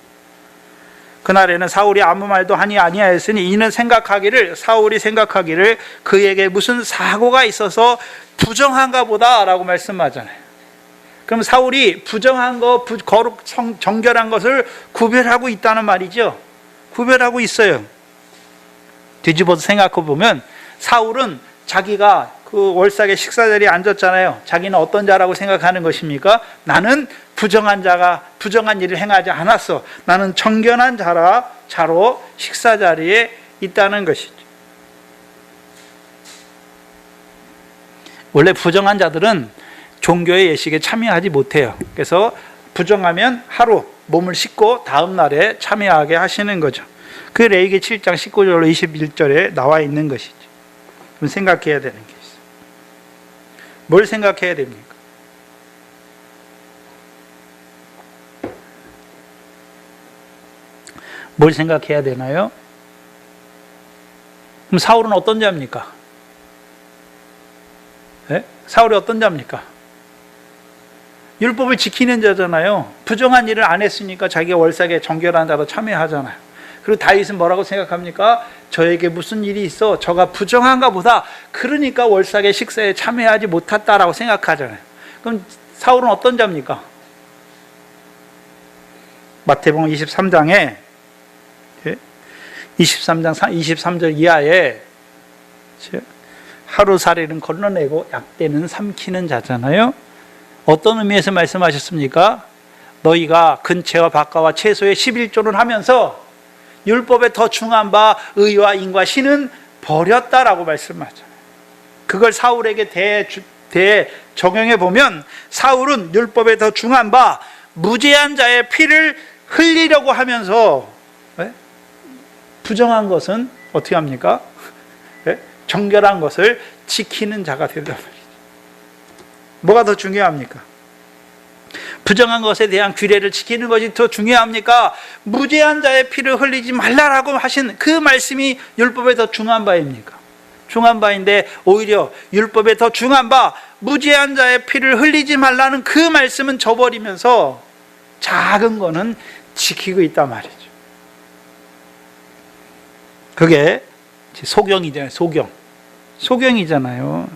그날에는 사울이 아무 말도 하니 아니하였으니 이는 사울이 생각하기를 그에게 무슨 사고가 있어서 부정한가 보다 라고 말씀하잖아요. 그럼 사울이 부정한 거, 정결한 것을 구별하고 있다는 말이죠. 구별하고 있어요. 뒤집어서 생각해 보면 사울은 자기가 그 월삭의 식사 자리에 앉았잖아요. 자기는 어떤 자라고 생각하는 것입니까? 나는 부정한 일을 행하지 않았어. 나는 정결한 자로 식사 자리에 있다는 것이죠. 원래 부정한 자들은 종교의 예식에 참여하지 못해요. 그래서 부정하면 하루 몸을 씻고 다음 날에 참여하게 하시는 거죠. 그 레위기 7장 19절로 21절에 나와 있는 것이죠. 그럼 생각해야 되는 게 있어요. 뭘 생각해야 됩니까? 뭘 생각해야 되나요? 그럼 사울은 어떤 자입니까? 네? 사울이 어떤 자입니까? 율법을 지키는 자잖아요. 부정한 일을 안 했으니까 자기가 월삭에 정결한 자로 참여하잖아요. 그리고 다윗은 뭐라고 생각합니까? 저에게 무슨 일이 있어? 저가 부정한가 보다. 그러니까 월삭의 식사에 참여하지 못했다라고 생각하잖아요. 그럼 사울은 어떤 자입니까? 마태복음 23장에 23장 23절 이하에 하루살이는 걸러내고 약대는 삼키는 자잖아요. 어떤 의미에서 말씀하셨습니까? 너희가 근채와 박가와 채소의 11조를 하면서 율법에 더 중한 바 의와 인과 신은 버렸다라고 말씀하잖아요. 그걸 사울에게 적용해 보면 사울은 율법에 더 중한 바 무죄한 자의 피를 흘리려고 하면서 부정한 것은 어떻게 합니까? 정결한 것을 지키는 자가 된단 말이죠. 뭐가 더 중요합니까? 부정한 것에 대한 규례를 지키는 것이 더 중요합니까? 무죄한 자의 피를 흘리지 말라라고 하신 그 말씀이 율법에 더 중한 바입니까? 중한 바인데 오히려 율법에 더 중한 바 무죄한 자의 피를 흘리지 말라는 그 말씀은 저버리면서 작은 거는 지키고 있단 말이죠. 그게 소경이잖아요. 소경이잖아요.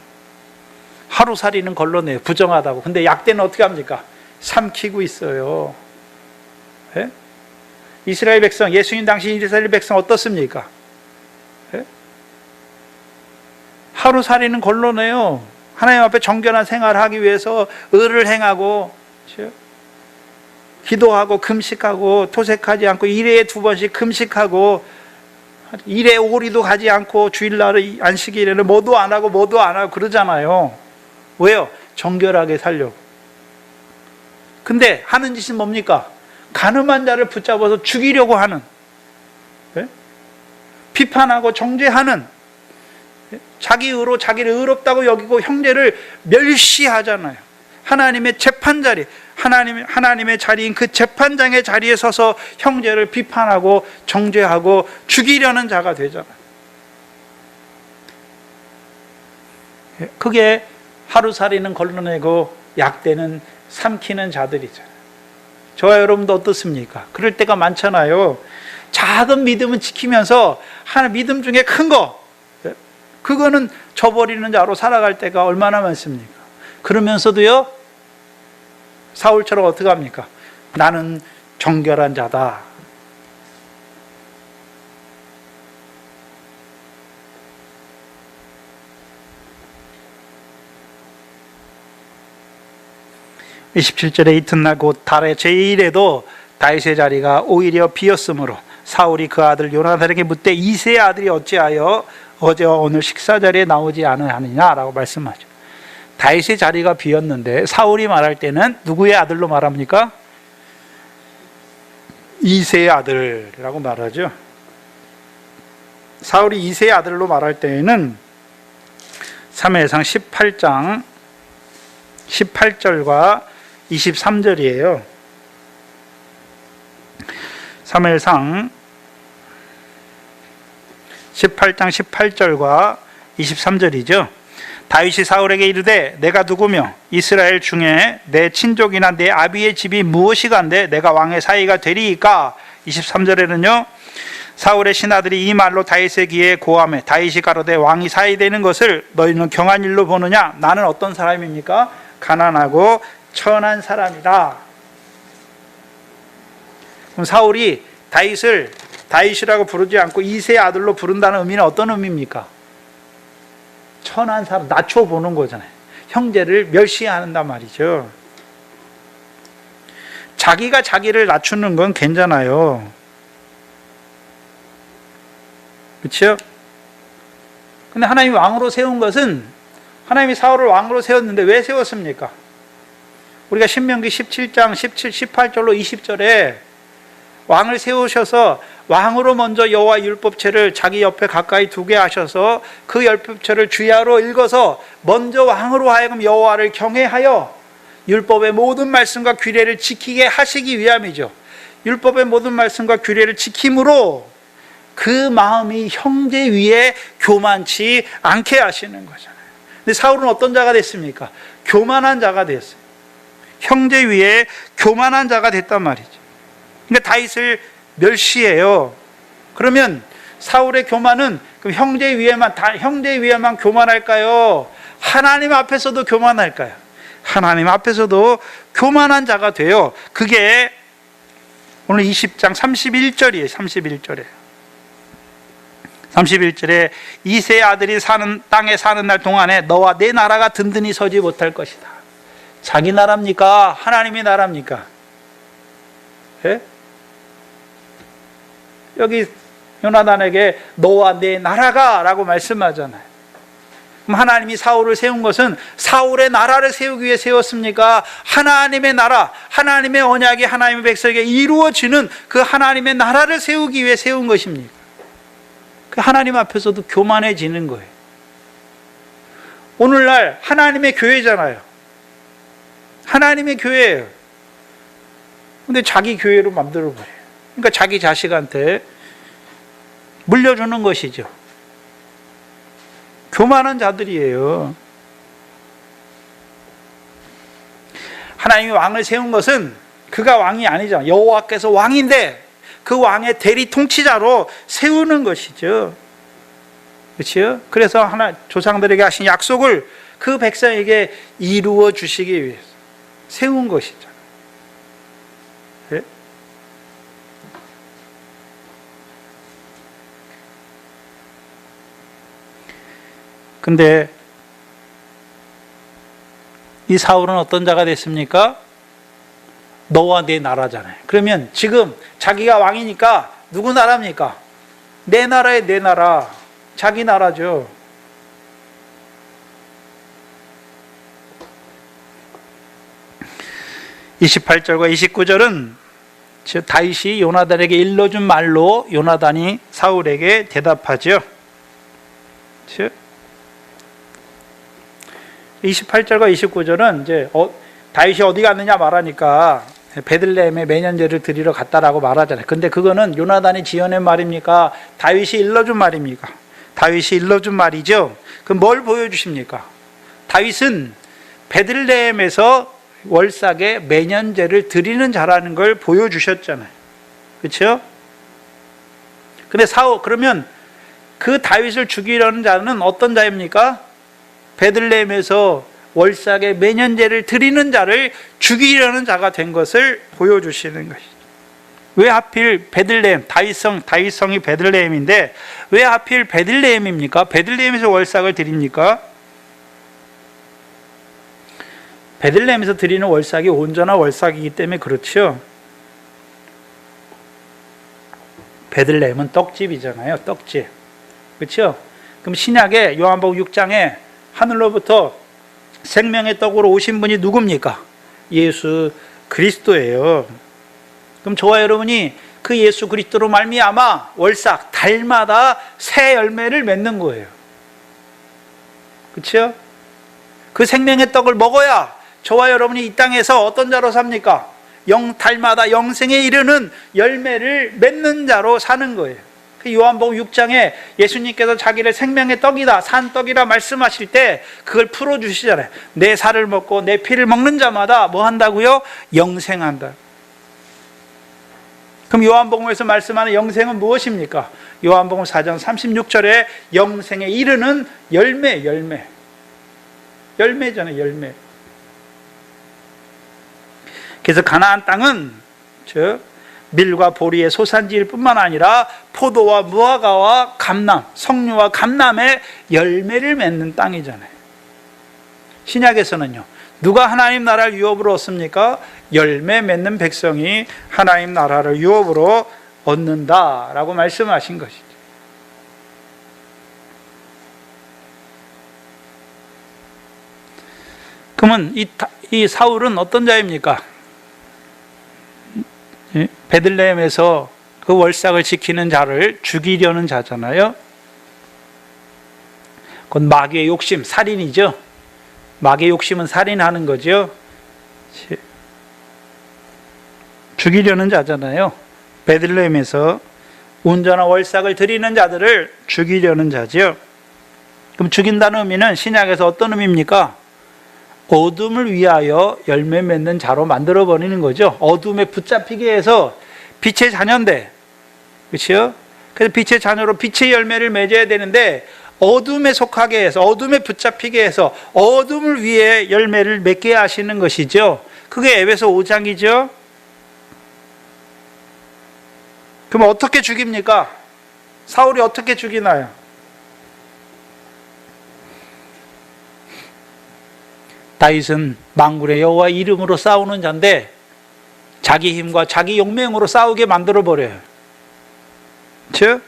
하루살이는 걸러내요. 부정하다고. 근데 약대는 어떻게 합니까? 삼키고 있어요. 예? 이스라엘 백성, 예수님 당시 이스라엘 백성 어떻습니까? 예? 하루살이는 걸러내요. 하나님 앞에 정결한 생활을 하기 위해서 의를 행하고 그렇죠? 기도하고 금식하고 토색하지 않고 일회에 2번씩 금식하고 일에 오리도 가지 않고 주일날의 안식일에는 뭐도 안 하고 그러잖아요. 왜요? 정결하게 살려고. 근데 하는 짓은 뭡니까? 간음한 자를 붙잡아서 죽이려고 하는, 비판하고 정죄하는, 자기 의로 자기를 의롭다고 여기고 형제를 멸시하잖아요. 하나님의 재판자리, 하나님의 자리인 그 재판장의 자리에 서서 형제를 비판하고 정죄하고 죽이려는 자가 되잖아요. 그게 하루살이는 걸러내고 약대는 삼키는 자들이잖아요. 저와 여러분도 어떻습니까? 그럴 때가 많잖아요. 작은 믿음은 지키면서 하나 믿음 중에 큰 거, 그거는 저버리는 자로 살아갈 때가 얼마나 많습니까? 그러면서도요, 사울처럼 어떻게 합니까? 나는 정결한 자다. (27절에) 이튿날 곧 달의 제1에도 다윗의 자리가 오히려 비었으므로 사울이 그 아들 요나단에게 묻되 이새의 아들이 어찌하여 어제와 오늘 식사 자리에 나오지 않으느냐라고 말씀하죠. 다윗의 자리가 비었는데 사울이 말할 때는 누구의 아들로 말합니까? 이새의 아들이라고 말하죠. 사울이 이새의 아들로 말할 때에는 사무엘상 18장 18절과 23절이에요. 사무엘상 18장 18절과 23절이죠. 다윗이 사울에게 이르되 내가 누구며 이스라엘 중에 내 친족이나 내 아비의 집이 무엇이간데 내가 왕의 사위가 되리이까. 23절에는요, 사울의 신하들이 이 말로 다윗의 귀에 고하매 다윗이 가로되 왕이 사위 되는 것을 너희는 경한 일로 보느냐. 나는 어떤 사람입니까? 가난하고 천한 사람이다. 그럼 사울이 다윗을 다윗이라고 부르지 않고 이새의 아들로 부른다는 의미는 어떤 의미입니까? 천한 사람, 낮춰보는 거잖아요. 형제를 멸시한단 말이죠. 자기가 자기를 낮추는 건 괜찮아요. 그렇죠? 근데 하나님이 왕으로 세운 것은, 하나님이 사울을 왕으로 세웠는데 왜 세웠습니까? 우리가 신명기 17장 17, 18절로 20절에 왕을 세우셔서 왕으로 먼저 여호와 율법책을 자기 옆에 가까이 두게 하셔서 그 율법책을 주야로 읽어서 먼저 왕으로 하여금 여호와를 경외하여 율법의 모든 말씀과 규례를 지키게 하시기 위함이죠. 율법의 모든 말씀과 규례를 지킴으로 그 마음이 형제 위에 교만치 않게 하시는 거잖아요. 근데 사울은 어떤 자가 됐습니까? 교만한 자가 됐어요. 형제 위에 교만한 자가 됐단 말이죠. 그러니까 다윗을 멸시해요. 그러면 사울의 교만은 그럼 형제 위에만 교만할까요? 하나님 앞에서도 교만할까요? 하나님 앞에서도 교만한 자가 돼요. 그게 오늘 20장 31절이에요. 31절에 31절에 이새의 아들이 사는 땅에 사는 날 동안에 너와 내 나라가 든든히 서지 못할 것이다. 자기 나라입니까? 하나님의 나라입니까? 예? 여기 요나단에게 너와 내 나라가 라고 말씀하잖아요. 그럼 하나님이 사울을 세운 것은 사울의 나라를 세우기 위해 세웠습니까? 하나님의 나라, 하나님의 언약이 하나님의 백성에게 이루어지는 그 하나님의 나라를 세우기 위해 세운 것입니까? 그 하나님 앞에서도 교만해지는 거예요. 오늘날 하나님의 교회잖아요. 하나님의 교회예요. 근데 자기 교회로 만들어버려요. 그러니까 자기 자식한테 물려주는 것이죠. 교만한 자들이에요. 하나님이 왕을 세운 것은 그가 왕이 아니잖아요. 여호와께서 왕인데 그 왕의 대리 통치자로 세우는 것이죠. 그렇죠? 그래서 하나 조상들에게 하신 약속을 그 백성에게 이루어 주시기 위해서 세운 것이죠. 네? 근데 이 사울은 어떤 자가 됐습니까? 너와 내 나라잖아요. 그러면 지금 자기가 왕이니까 누구 나라입니까? 내 나라에 내 나라, 자기 나라죠. (28절과 29절은) 다윗이 요나단에게 일러준 말로 요나단이 사울에게 대답하죠. 28절과 29절은 이제 다윗이 어디 갔느냐 말하니까 베들레헴에 매년제를 드리러 갔다라고 말하잖아요. 근데 그거는 요나단이 지어낸 말입니까? 다윗이 일러준 말입니까? 다윗이 일러준 말이죠. 그럼 뭘 보여주십니까? 다윗은 베들레헴에서 월삭의 매년제를 드리는 자라는 걸 보여주셨잖아요. 그렇죠? 근데 그러면 그 다윗을 죽이려는 자는 어떤 자입니까? 베들레헴에서 월삭의 매년제를 드리는 자를 죽이려는 자가 된 것을 보여주시는 것이죠. 왜 하필 베들레헴, 다윗성이 베들레헴인데 왜 하필 베들레헴입니까? 베들레헴에서 월삭을 드립니까? 베들레헴에서 드리는 월삭이 온전한 월삭이기 때문에 그렇죠. 베들레헴은 떡집이잖아요. 떡집. 그렇죠? 그럼 신약의 요한복음 6장에 하늘로부터 생명의 떡으로 오신 분이 누굽니까? 예수 그리스도예요. 그럼 저와 여러분이 그 예수 그리스도로 말미암아 월삭 달마다 새 열매를 맺는 거예요. 그렇죠? 그 생명의 떡을 먹어야 저와 여러분이 이 땅에서 어떤 자로 삽니까? 달마다 영생에 이르는 열매를 맺는 자로 사는 거예요. 그 요한복음 6장에 예수님께서 자기를 생명의 떡이다, 산 떡이라 말씀하실 때 그걸 풀어주시잖아요. 내 살을 먹고 내 피를 먹는 자마다 뭐 한다고요? 영생한다. 그럼 요한복음에서 말씀하는 영생은 무엇입니까? 요한복음 4장 36절에 영생에 이르는 열매잖아요. 열매. 그래서 가나안 땅은 밀과 보리의 소산지일 뿐만 아니라 포도와 무화과와 감람, 석류와 감람의 열매를 맺는 땅이잖아요. 신약에서는요, 누가 하나님 나라를 유업으로 얻습니까? 열매 맺는 백성이 하나님 나라를 유업으로 얻는다라고 말씀하신 것이죠. 그러면 이 사울은 어떤 자입니까? 베들레헴에서 그 월삭을 지키는 자를 죽이려는 자잖아요. 그건 마귀의 욕심, 살인이죠. 마귀의 욕심은 살인하는 거죠. 죽이려는 자잖아요. 베들레헴에서 온전한 월삭을 드리는 자들을 죽이려는 자죠. 그럼 죽인다는 의미는 신약에서 어떤 의미입니까? 어둠을 위하여 열매 맺는 자로 만들어버리는 거죠. 어둠에 붙잡히게 해서 빛의 자녀인데, 그렇죠? 그래서 빛의 자녀로 빛의 열매를 맺어야 되는데 어둠에 속하게 해서, 어둠에 붙잡히게 해서 어둠을 위해 열매를 맺게 하시는 것이죠. 그게 에베소 5장이죠. 그럼 어떻게 죽입니까? 사울이 어떻게 죽이나요? 다윗은 만군의 여호와 이름으로 싸우는 자인데 자기 힘과 자기 용맹으로 싸우게 만들어버려요. 즉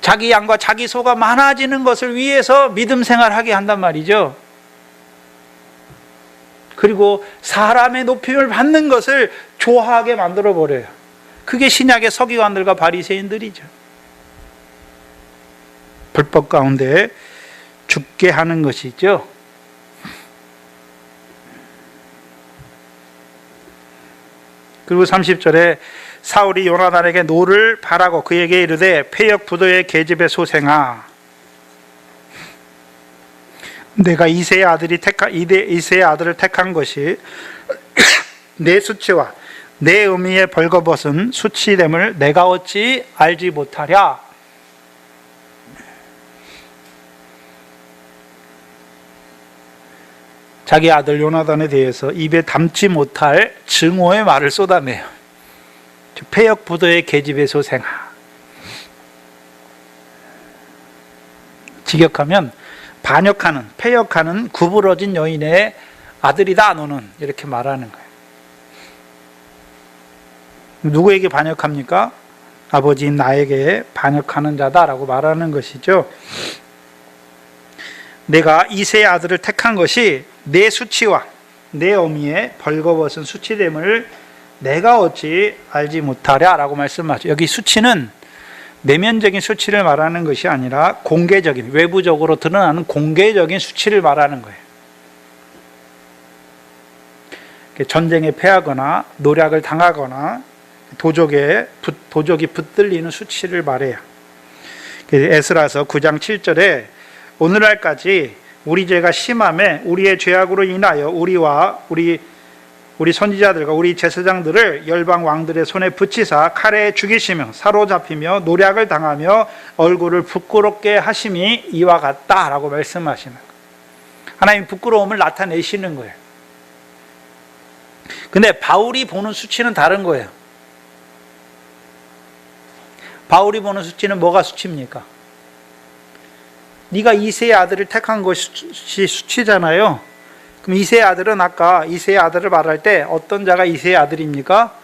자기 양과 자기 소가 많아지는 것을 위해서 믿음 생활하게 한단 말이죠. 그리고 사람의 높임을 받는 것을 좋아하게 만들어버려요. 그게 신약의 서기관들과 바리새인들이죠. 불법 가운데 죽게 하는 것이죠. 그리고 30절에 사울이 요나단에게 노를 바라고 그에게 이르되 패역 부도의 계집의 소생아, 내가 이새의 아들을 택한 것이 내 수치와 내 의미에 벌거벗은 수치됨을 내가 어찌 알지 못하랴. 자기 아들 요나단에 대해서 입에 담지 못할 증오의 말을 쏟아내요. 패역 부도의 계집의 소생아. 직역하면 반역하는, 패역하는 구부러진 여인의 아들이다 너는, 이렇게 말하는 거예요. 누구에게 반역합니까? 아버지인 나에게 반역하는 자다라고 말하는 것이죠. 내가 이새의 아들을 택한 것이 내 수치와 내 어미의 벌거벗은 수치됨을 내가 어찌 알지 못하랴라고 말씀하죠. 여기 수치는 내면적인 수치를 말하는 것이 아니라 공개적인, 외부적으로 드러나는 공개적인 수치를 말하는 거예요. 전쟁에 패하거나 노략을 당하거나 도적이 붙들리는 수치를 말해요. 에스라서 9장 7절에 오늘날까지 우리 죄가 심함에 우리의 죄악으로 인하여 우리와 우리 선지자들과 우리 제사장들을 열방 왕들의 손에 붙이사 칼에 죽이시며 사로잡히며 노략을 당하며 얼굴을 부끄럽게 하심이 이와 같다라고 말씀하시는 거예요. 하나님 부끄러움을 나타내시는 거예요. 근데 바울이 보는 수치는 다른 거예요. 바울이 보는 수치는 뭐가 수치입니까? 네가 이새의 아들을 택한 것이 수치잖아요. 그럼 이새의 아들은 아까 이새의 아들을 말할 때 어떤 자가 이새의 아들입니까?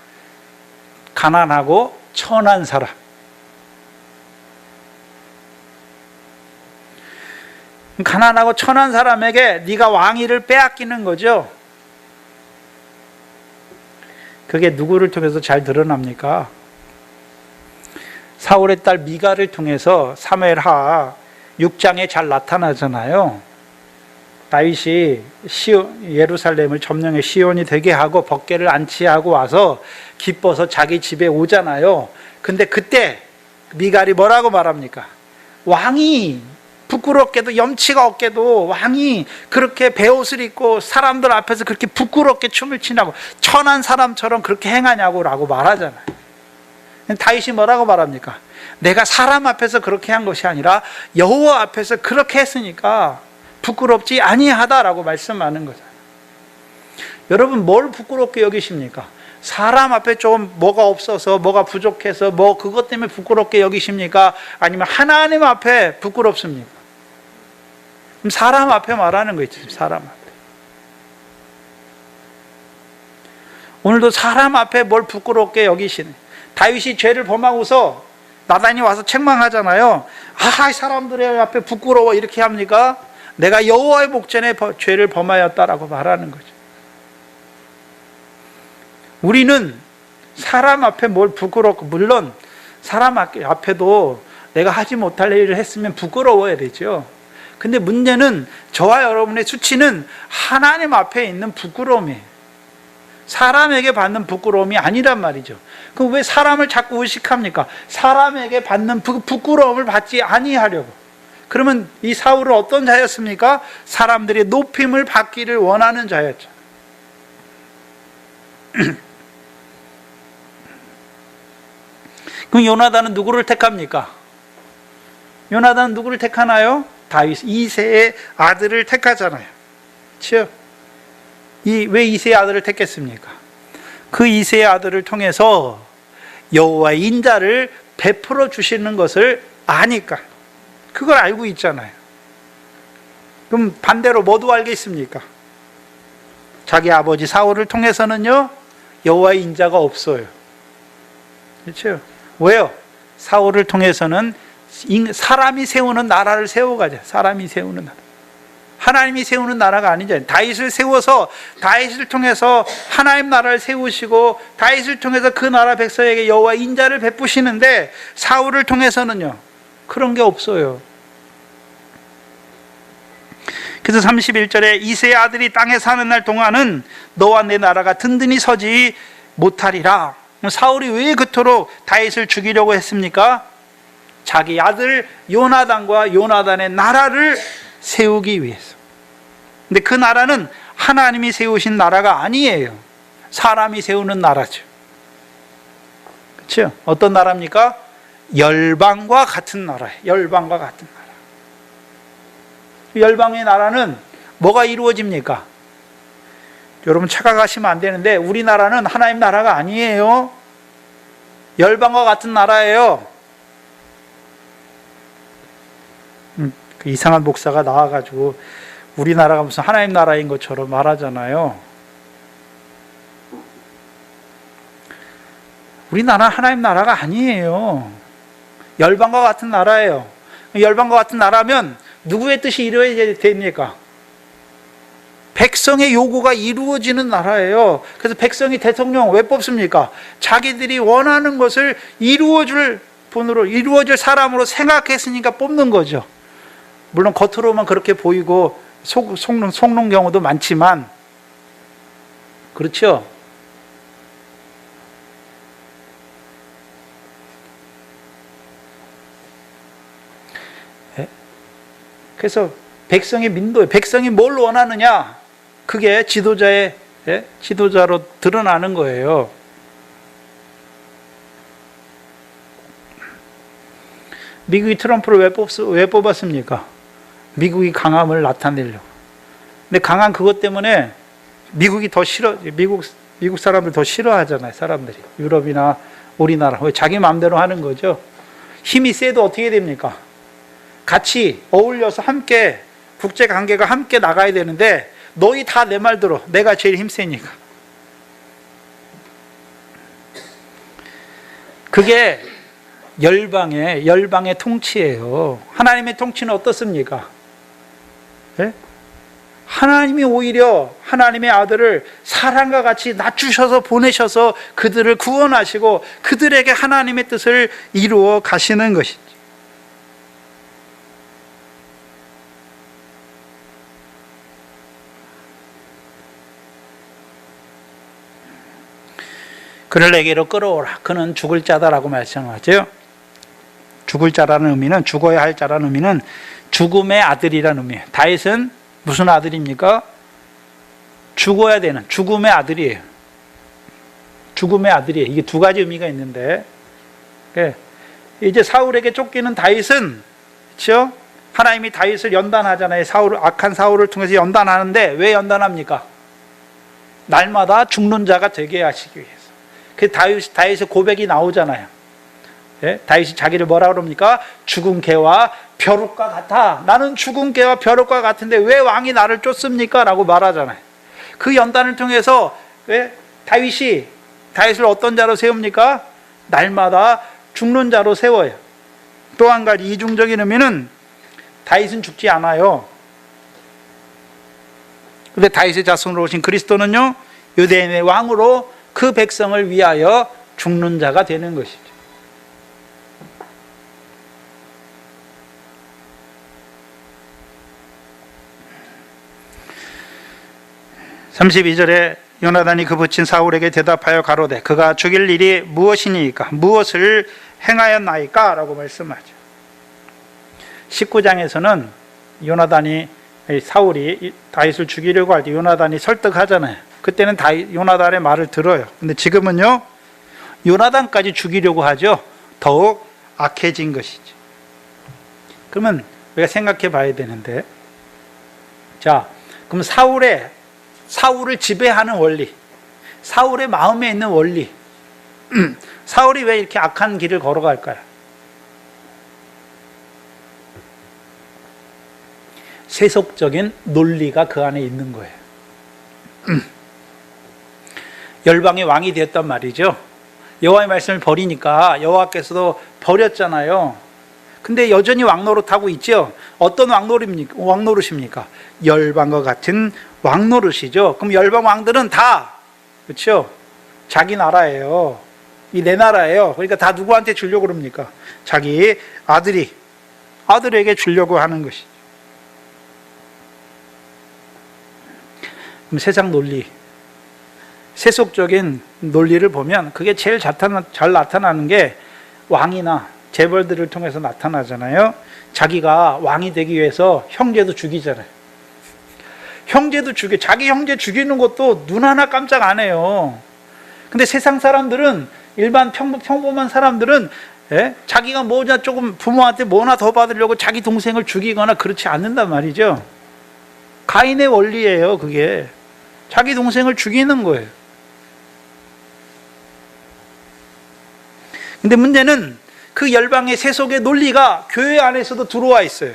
가난하고 천한 사람. 가난하고 천한 사람에게 네가 왕위를 빼앗기는 거죠. 그게 누구를 통해서 잘 드러납니까? 사울의 딸 미가를 통해서 사무엘하 6장에 잘 나타나잖아요. 다윗이 예루살렘을 점령의 시온이 되게 하고 법궤를 안치하고 와서 기뻐서 자기 집에 오잖아요. 근데 그때 미갈이 뭐라고 말합니까? 왕이 부끄럽게도 염치가 없게도 왕이 그렇게 베옷을 입고 사람들 앞에서 그렇게 부끄럽게 춤을 추냐고, 천한 사람처럼 그렇게 행하냐고 라고 말하잖아요. 다윗이 뭐라고 말합니까? 내가 사람 앞에서 그렇게 한 것이 아니라 여호와 앞에서 그렇게 했으니까 부끄럽지 아니하다라고 말씀하는 거잖아요. 여러분, 뭘 부끄럽게 여기십니까? 사람 앞에 좀 뭐가 없어서, 뭐가 부족해서, 뭐 그것 때문에 부끄럽게 여기십니까? 아니면 하나님 앞에 부끄럽습니까? 그럼 사람 앞에 말하는 거 있죠. 사람 앞에. 오늘도 사람 앞에 뭘 부끄럽게 여기시네. 다윗이 죄를 범하고서 나단이 와서 책망하잖아요. 아, 사람들의 앞에 부끄러워 이렇게 합니까? 내가 여호와의 목전에 죄를 범하였다라고 말하는 거죠. 우리는 사람 앞에 뭘 부끄럽고, 물론 사람 앞에도 내가 하지 못할 일을 했으면 부끄러워야 되죠. 근데 문제는 저와 여러분의 수치는 하나님 앞에 있는 부끄러움이에요. 사람에게 받는 부끄러움이 아니란 말이죠. 그럼 왜 사람을 자꾸 의식합니까? 사람에게 받는 부끄러움을 받지 아니하려고. 그러면 이 사울은 어떤 자였습니까? 사람들이 높임을 받기를 원하는 자였죠. 그럼 요나단은 누구를 택합니까? 요나단은 누구를 택하나요? 다윗, 이새의 아들을 택하잖아요. 그렇죠? 왜 이새의 아들을 택했습니까? 그 이새의 아들을 통해서 여호와의 인자를 베풀어 주시는 것을 아니까. 그걸 알고 있잖아요. 그럼 반대로 뭐도 알겠습니까? 자기 아버지 사울을 통해서는요, 여호와의 인자가 없어요. 그렇죠? 왜요? 사울을 통해서는 사람이 세우는 나라를 세워가자. 사람이 세우는 나라. 하나님이 세우는 나라가 아니잖아요. 다윗을 세워서 다윗을 통해서 하나님 나라를 세우시고 다윗을 통해서 그 나라 백성에게 여호와의 인자를 베푸시는데, 사울을 통해서는요, 그런 게 없어요. 그래서 31절에 이새의 아들이 땅에 사는 날 동안은 너와 내 나라가 든든히 서지 못하리라. 사울이 왜 그토록 다윗을 죽이려고 했습니까? 자기 아들 요나단과 요나단의 나라를 세우기 위해서. 근데 그 나라는 하나님이 세우신 나라가 아니에요. 사람이 세우는 나라죠. 그렇죠? 어떤 나라입니까? 열방과 같은 나라예요. 열방과 같은 나라. 열방의 나라는 뭐가 이루어집니까? 여러분 착각하시면 안 되는데, 우리나라는 하나님 나라가 아니에요. 열방과 같은 나라예요. 그 이상한 목사가 나와가지고 우리나라가 무슨 하나님 나라인 것처럼 말하잖아요. 우리나라 하나님 나라가 아니에요. 열방과 같은 나라예요. 열방과 같은 나라면 누구의 뜻이 이루어져야 됩니까? 백성의 요구가 이루어지는 나라예요. 그래서 백성이 대통령 왜 뽑습니까? 자기들이 원하는 것을 이루어줄 분으로, 이루어질 사람으로 생각했으니까 뽑는 거죠. 물론 겉으로만 그렇게 보이고 속는 경우도 많지만, 그렇죠? 그래서 백성의 민도예요. 백성이 뭘 원하느냐? 그게 지도자로 드러나는 거예요. 미국이 트럼프를 왜 뽑았습니까? 미국이 강함을 나타내려고. 근데 강한 그것 때문에 미국이 더 싫어, 미국 사람들 더 싫어하잖아요, 사람들이. 유럽이나 우리나라. 왜? 자기 마음대로 하는 거죠. 힘이 세도 어떻게 됩니까? 같이 어울려서 함께, 국제 관계가 함께 나가야 되는데, 너희 다 내 말 들어. 내가 제일 힘세니까. 그게 열방의 통치예요. 하나님의 통치는 어떻습니까? 네? 하나님이 오히려 하나님의 아들을 사랑과 같이 낮추셔서 보내셔서 그들을 구원하시고 그들에게 하나님의 뜻을 이루어 가시는 것이죠. 그를 내게로 끌어오라. 그는 죽을 자다라고 말씀하죠. 죽을 자라는 의미는, 죽어야 할 자라는 의미는 죽음의 아들이라는 의미예요. 다윗은 무슨 아들입니까? 죽어야 되는 죽음의 아들이에요. 죽음의 아들이에요. 이게 두 가지 의미가 있는데, 이제 사울에게 쫓기는 다윗은, 그렇죠? 하나님이 다윗을 연단하잖아요. 악한 사울을 통해서 연단하는데 왜 연단합니까? 날마다 죽는 자가 되게 하시기 위해서. 그 다윗의 고백이 나오잖아요. 예? 다윗이 자기를 뭐라 그럽니까? 죽은 개와 벼룩과 같아. 나는 죽은 개와 벼룩과 같은데 왜 왕이 나를 쫓습니까? 라고 말하잖아요. 그 연단을 통해서 다윗을 어떤 자로 세웁니까? 날마다 죽는 자로 세워요. 또 한 가지 이중적인 의미는 다윗은 죽지 않아요. 근데 다윗의 자손으로 오신 그리스도는요, 유대인의 왕으로 그 백성을 위하여 죽는 자가 되는 것이죠. 32절에 요나단이 그 붙인 사울에게 대답하여 가로되 그가 죽일 일이 무엇이니까? 무엇을 행하였나이까? 라고 말씀하죠. 19장에서는 사울이 다윗을 죽이려고 할 때 요나단이 설득하잖아요. 그때는 요나단의 말을 들어요. 근데 지금은요, 요나단까지 죽이려고 하죠. 더욱 악해진 것이죠. 그러면 우리가 생각해 봐야 되는데, 자, 그럼 사울을 지배하는 원리, 사울의 마음에 있는 원리, 사울이 왜 이렇게 악한 길을 걸어갈까요? 세속적인 논리가 그 안에 있는 거예요. 열방의 왕이 되었단 말이죠. 여호와의 말씀을 버리니까 여호와께서도 버렸잖아요. 근데 여전히 왕노릇하고 있죠. 어떤 왕노릇입니까? 열방과 같은 왕노릇이죠. 그럼 열방 왕들은 다, 그렇죠? 자기 나라예요. 이 내 나라예요. 그러니까 다 누구한테 주려고 그럽니까? 자기 아들에게 주려고 하는 것이죠. 그럼 세상 논리, 세속적인 논리를 보면 그게 제일 잘 나타나는 게 왕이나 재벌들을 통해서 나타나잖아요. 자기가 왕이 되기 위해서 형제도 죽이잖아요. 자기 형제 죽이는 것도 눈 하나 깜짝 안 해요. 근데 세상 사람들은, 일반 평범한 사람들은, 자기가 뭐냐 조금 부모한테 뭐나 더 받으려고 자기 동생을 죽이거나 그렇지 않는단 말이죠. 가인의 원리예요, 그게. 자기 동생을 죽이는 거예요. 근데 문제는 그 열방의 세속의 논리가 교회 안에서도 들어와 있어요.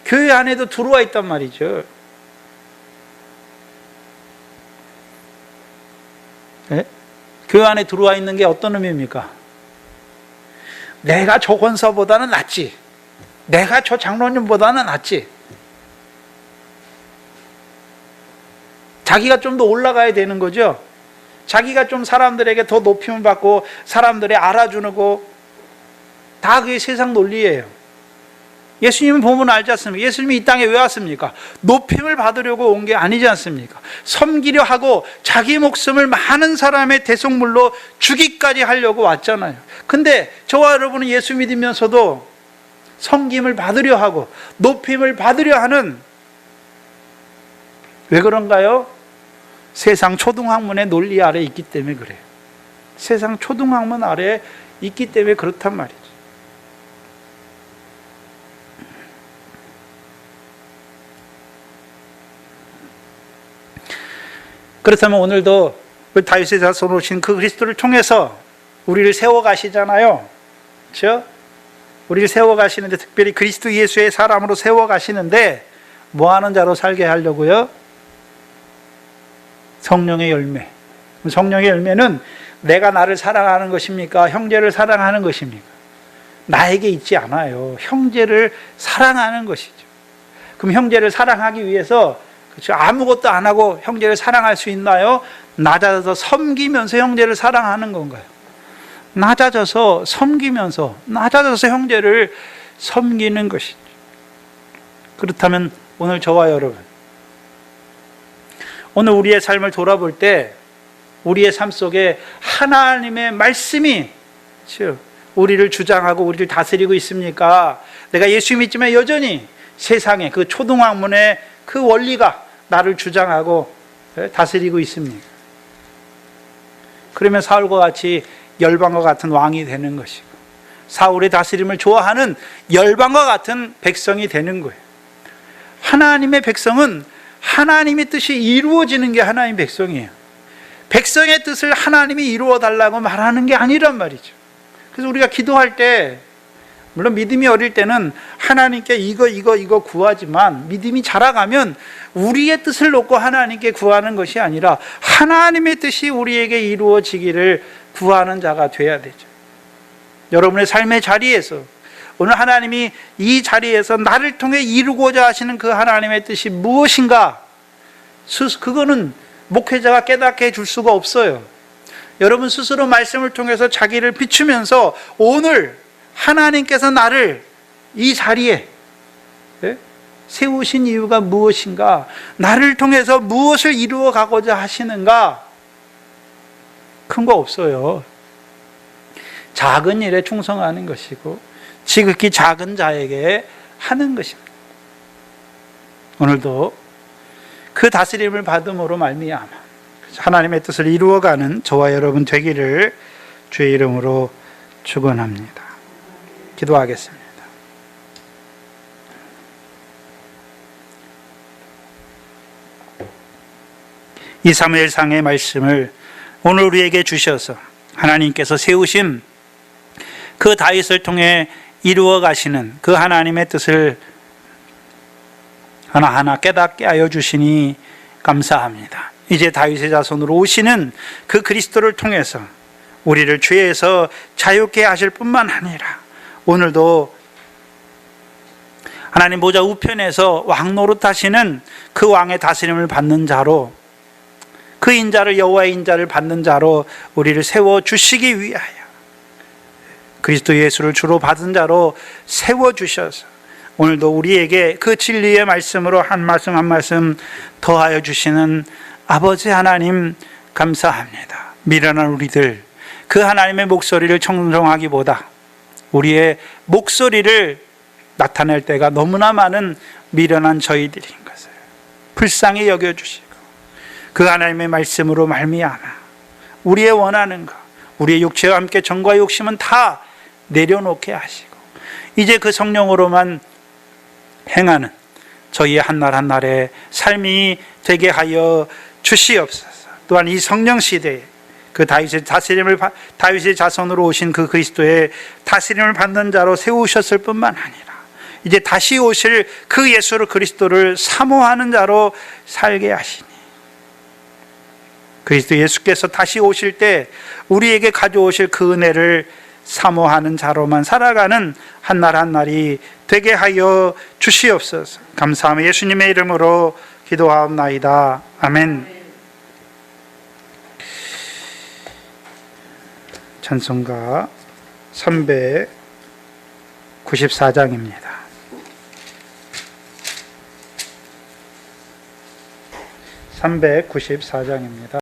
교회 안에도 들어와 있단 말이죠. 네? 교회 안에 들어와 있는 게 어떤 의미입니까? 내가 저 권사보다는 낫지. 내가 저 장로님보다는 낫지. 자기가 좀 더 올라가야 되는 거죠. 자기가 좀 사람들에게 더 높임을 받고 사람들의 알아주는 거, 다 그게 세상 논리예요. 예수님은 보면 알지 않습니까? 예수님이 이 땅에 왜 왔습니까? 높임을 받으려고 온 게 아니지 않습니까? 섬기려 하고 자기 목숨을 많은 사람의 대속물로 주기까지 하려고 왔잖아요. 근데 저와 여러분은 예수 믿으면서도 섬김을 받으려 하고 높임을 받으려 하는, 왜 그런가요? 세상 초등학문의 논리 아래 있기 때문에 그래요. 세상 초등학문 아래 있기 때문에 그렇단 말이죠. 그렇다면 오늘도 다윗의 자손으로 오신 그 그리스도를 통해서 우리를 세워가시잖아요. 그렇죠? 우리를 세워가시는데, 특별히 그리스도 예수의 사람으로 세워가시는데 뭐하는 자로 살게 하려고요? 성령의 열매. 성령의 열매는 내가 나를 사랑하는 것입니까? 형제를 사랑하는 것입니까? 나에게 있지 않아요. 형제를 사랑하는 것이죠. 그럼 형제를 사랑하기 위해서, 그렇죠, 아무것도 안 하고 형제를 사랑할 수 있나요? 낮아져서 섬기면서 형제를 사랑하는 건가요? 낮아져서 섬기면서, 낮아져서 형제를 섬기는 것이죠. 그렇다면 오늘 저와 여러분, 오늘 우리의 삶을 돌아볼 때 우리의 삶 속에 하나님의 말씀이 우리를 주장하고 우리를 다스리고 있습니까? 내가 예수 믿지만 여전히 세상의 그 초등학문의 그 원리가 나를 주장하고 다스리고 있습니까? 그러면 사울과 같이 열방과 같은 왕이 되는 것이고, 사울의 다스림을 좋아하는 열방과 같은 백성이 되는 거예요. 하나님의 백성은 하나님의 뜻이 이루어지는 게 하나님의 백성이에요. 백성의 뜻을 하나님이 이루어 달라고 말하는 게 아니란 말이죠. 그래서 우리가 기도할 때, 물론 믿음이 어릴 때는 하나님께 이거 구하지만, 믿음이 자라가면 우리의 뜻을 놓고 하나님께 구하는 것이 아니라 하나님의 뜻이 우리에게 이루어지기를 구하는 자가 돼야 되죠. 여러분의 삶의 자리에서, 오늘 하나님이 이 자리에서 나를 통해 이루고자 하시는 그 하나님의 뜻이 무엇인가, 그거는 목회자가 깨닫게 해줄 수가 없어요. 여러분 스스로 말씀을 통해서 자기를 비추면서 오늘 하나님께서 나를 이 자리에 세우신 이유가 무엇인가, 나를 통해서 무엇을 이루어 가고자 하시는가, 큰 거 없어요. 작은 일에 충성하는 것이고 지극히 작은 자에게 하는 것입니다. 오늘도 그 다스림을 받음으로 말미암아 하나님의 뜻을 이루어가는 저와 여러분 되기를 주의 이름으로 축원합니다. 기도하겠습니다. 이 사무엘상의 말씀을 오늘 우리에게 주셔서 하나님께서 세우신 그 다윗을 통해 이루어 가시는 그 하나님의 뜻을 하나하나 깨닫게 하여 주시니 감사합니다. 이제 다윗의 자손으로 오시는 그 그리스도를 통해서 우리를 죄에서 자유케 하실 뿐만 아니라 오늘도 하나님 보좌 우편에서 왕 노릇하시는 그 왕의 다스림을 받는 자로, 그 인자를, 여호와의 인자를 받는 자로 우리를 세워주시기 위하여 그리스도 예수를 주로 받은 자로 세워주셔서 오늘도 우리에게 그 진리의 말씀으로 한 말씀 한 말씀 더하여 주시는 아버지 하나님 감사합니다. 미련한 우리들, 그 하나님의 목소리를 청정하기보다 우리의 목소리를 나타낼 때가 너무나 많은 미련한 저희들인 것을 불쌍히 여겨주시고 그 하나님의 말씀으로 말미암아 우리의 원하는 것, 우리의 육체와 함께 정과 욕심은 다 내려놓게 하시고 이제 그 성령으로만 행하는 저희의 한날 한날의 삶이 되게 하여 주시옵소서. 또한 이 성령 시대에 그 다윗의 자손으로 오신 그 그리스도의 다스림을 받는 자로 세우셨을 뿐만 아니라 이제 다시 오실 그 예수를, 그리스도를 사모하는 자로 살게 하시니 그리스도 예수께서 다시 오실 때 우리에게 가져오실 그 은혜를 사모하는 자로만 살아가는 한날 한날이 되게 하여 주시옵소서. 감사하며 예수님의 이름으로 기도하옵나이다. 아멘. 찬송가 394장입니다. 394장입니다.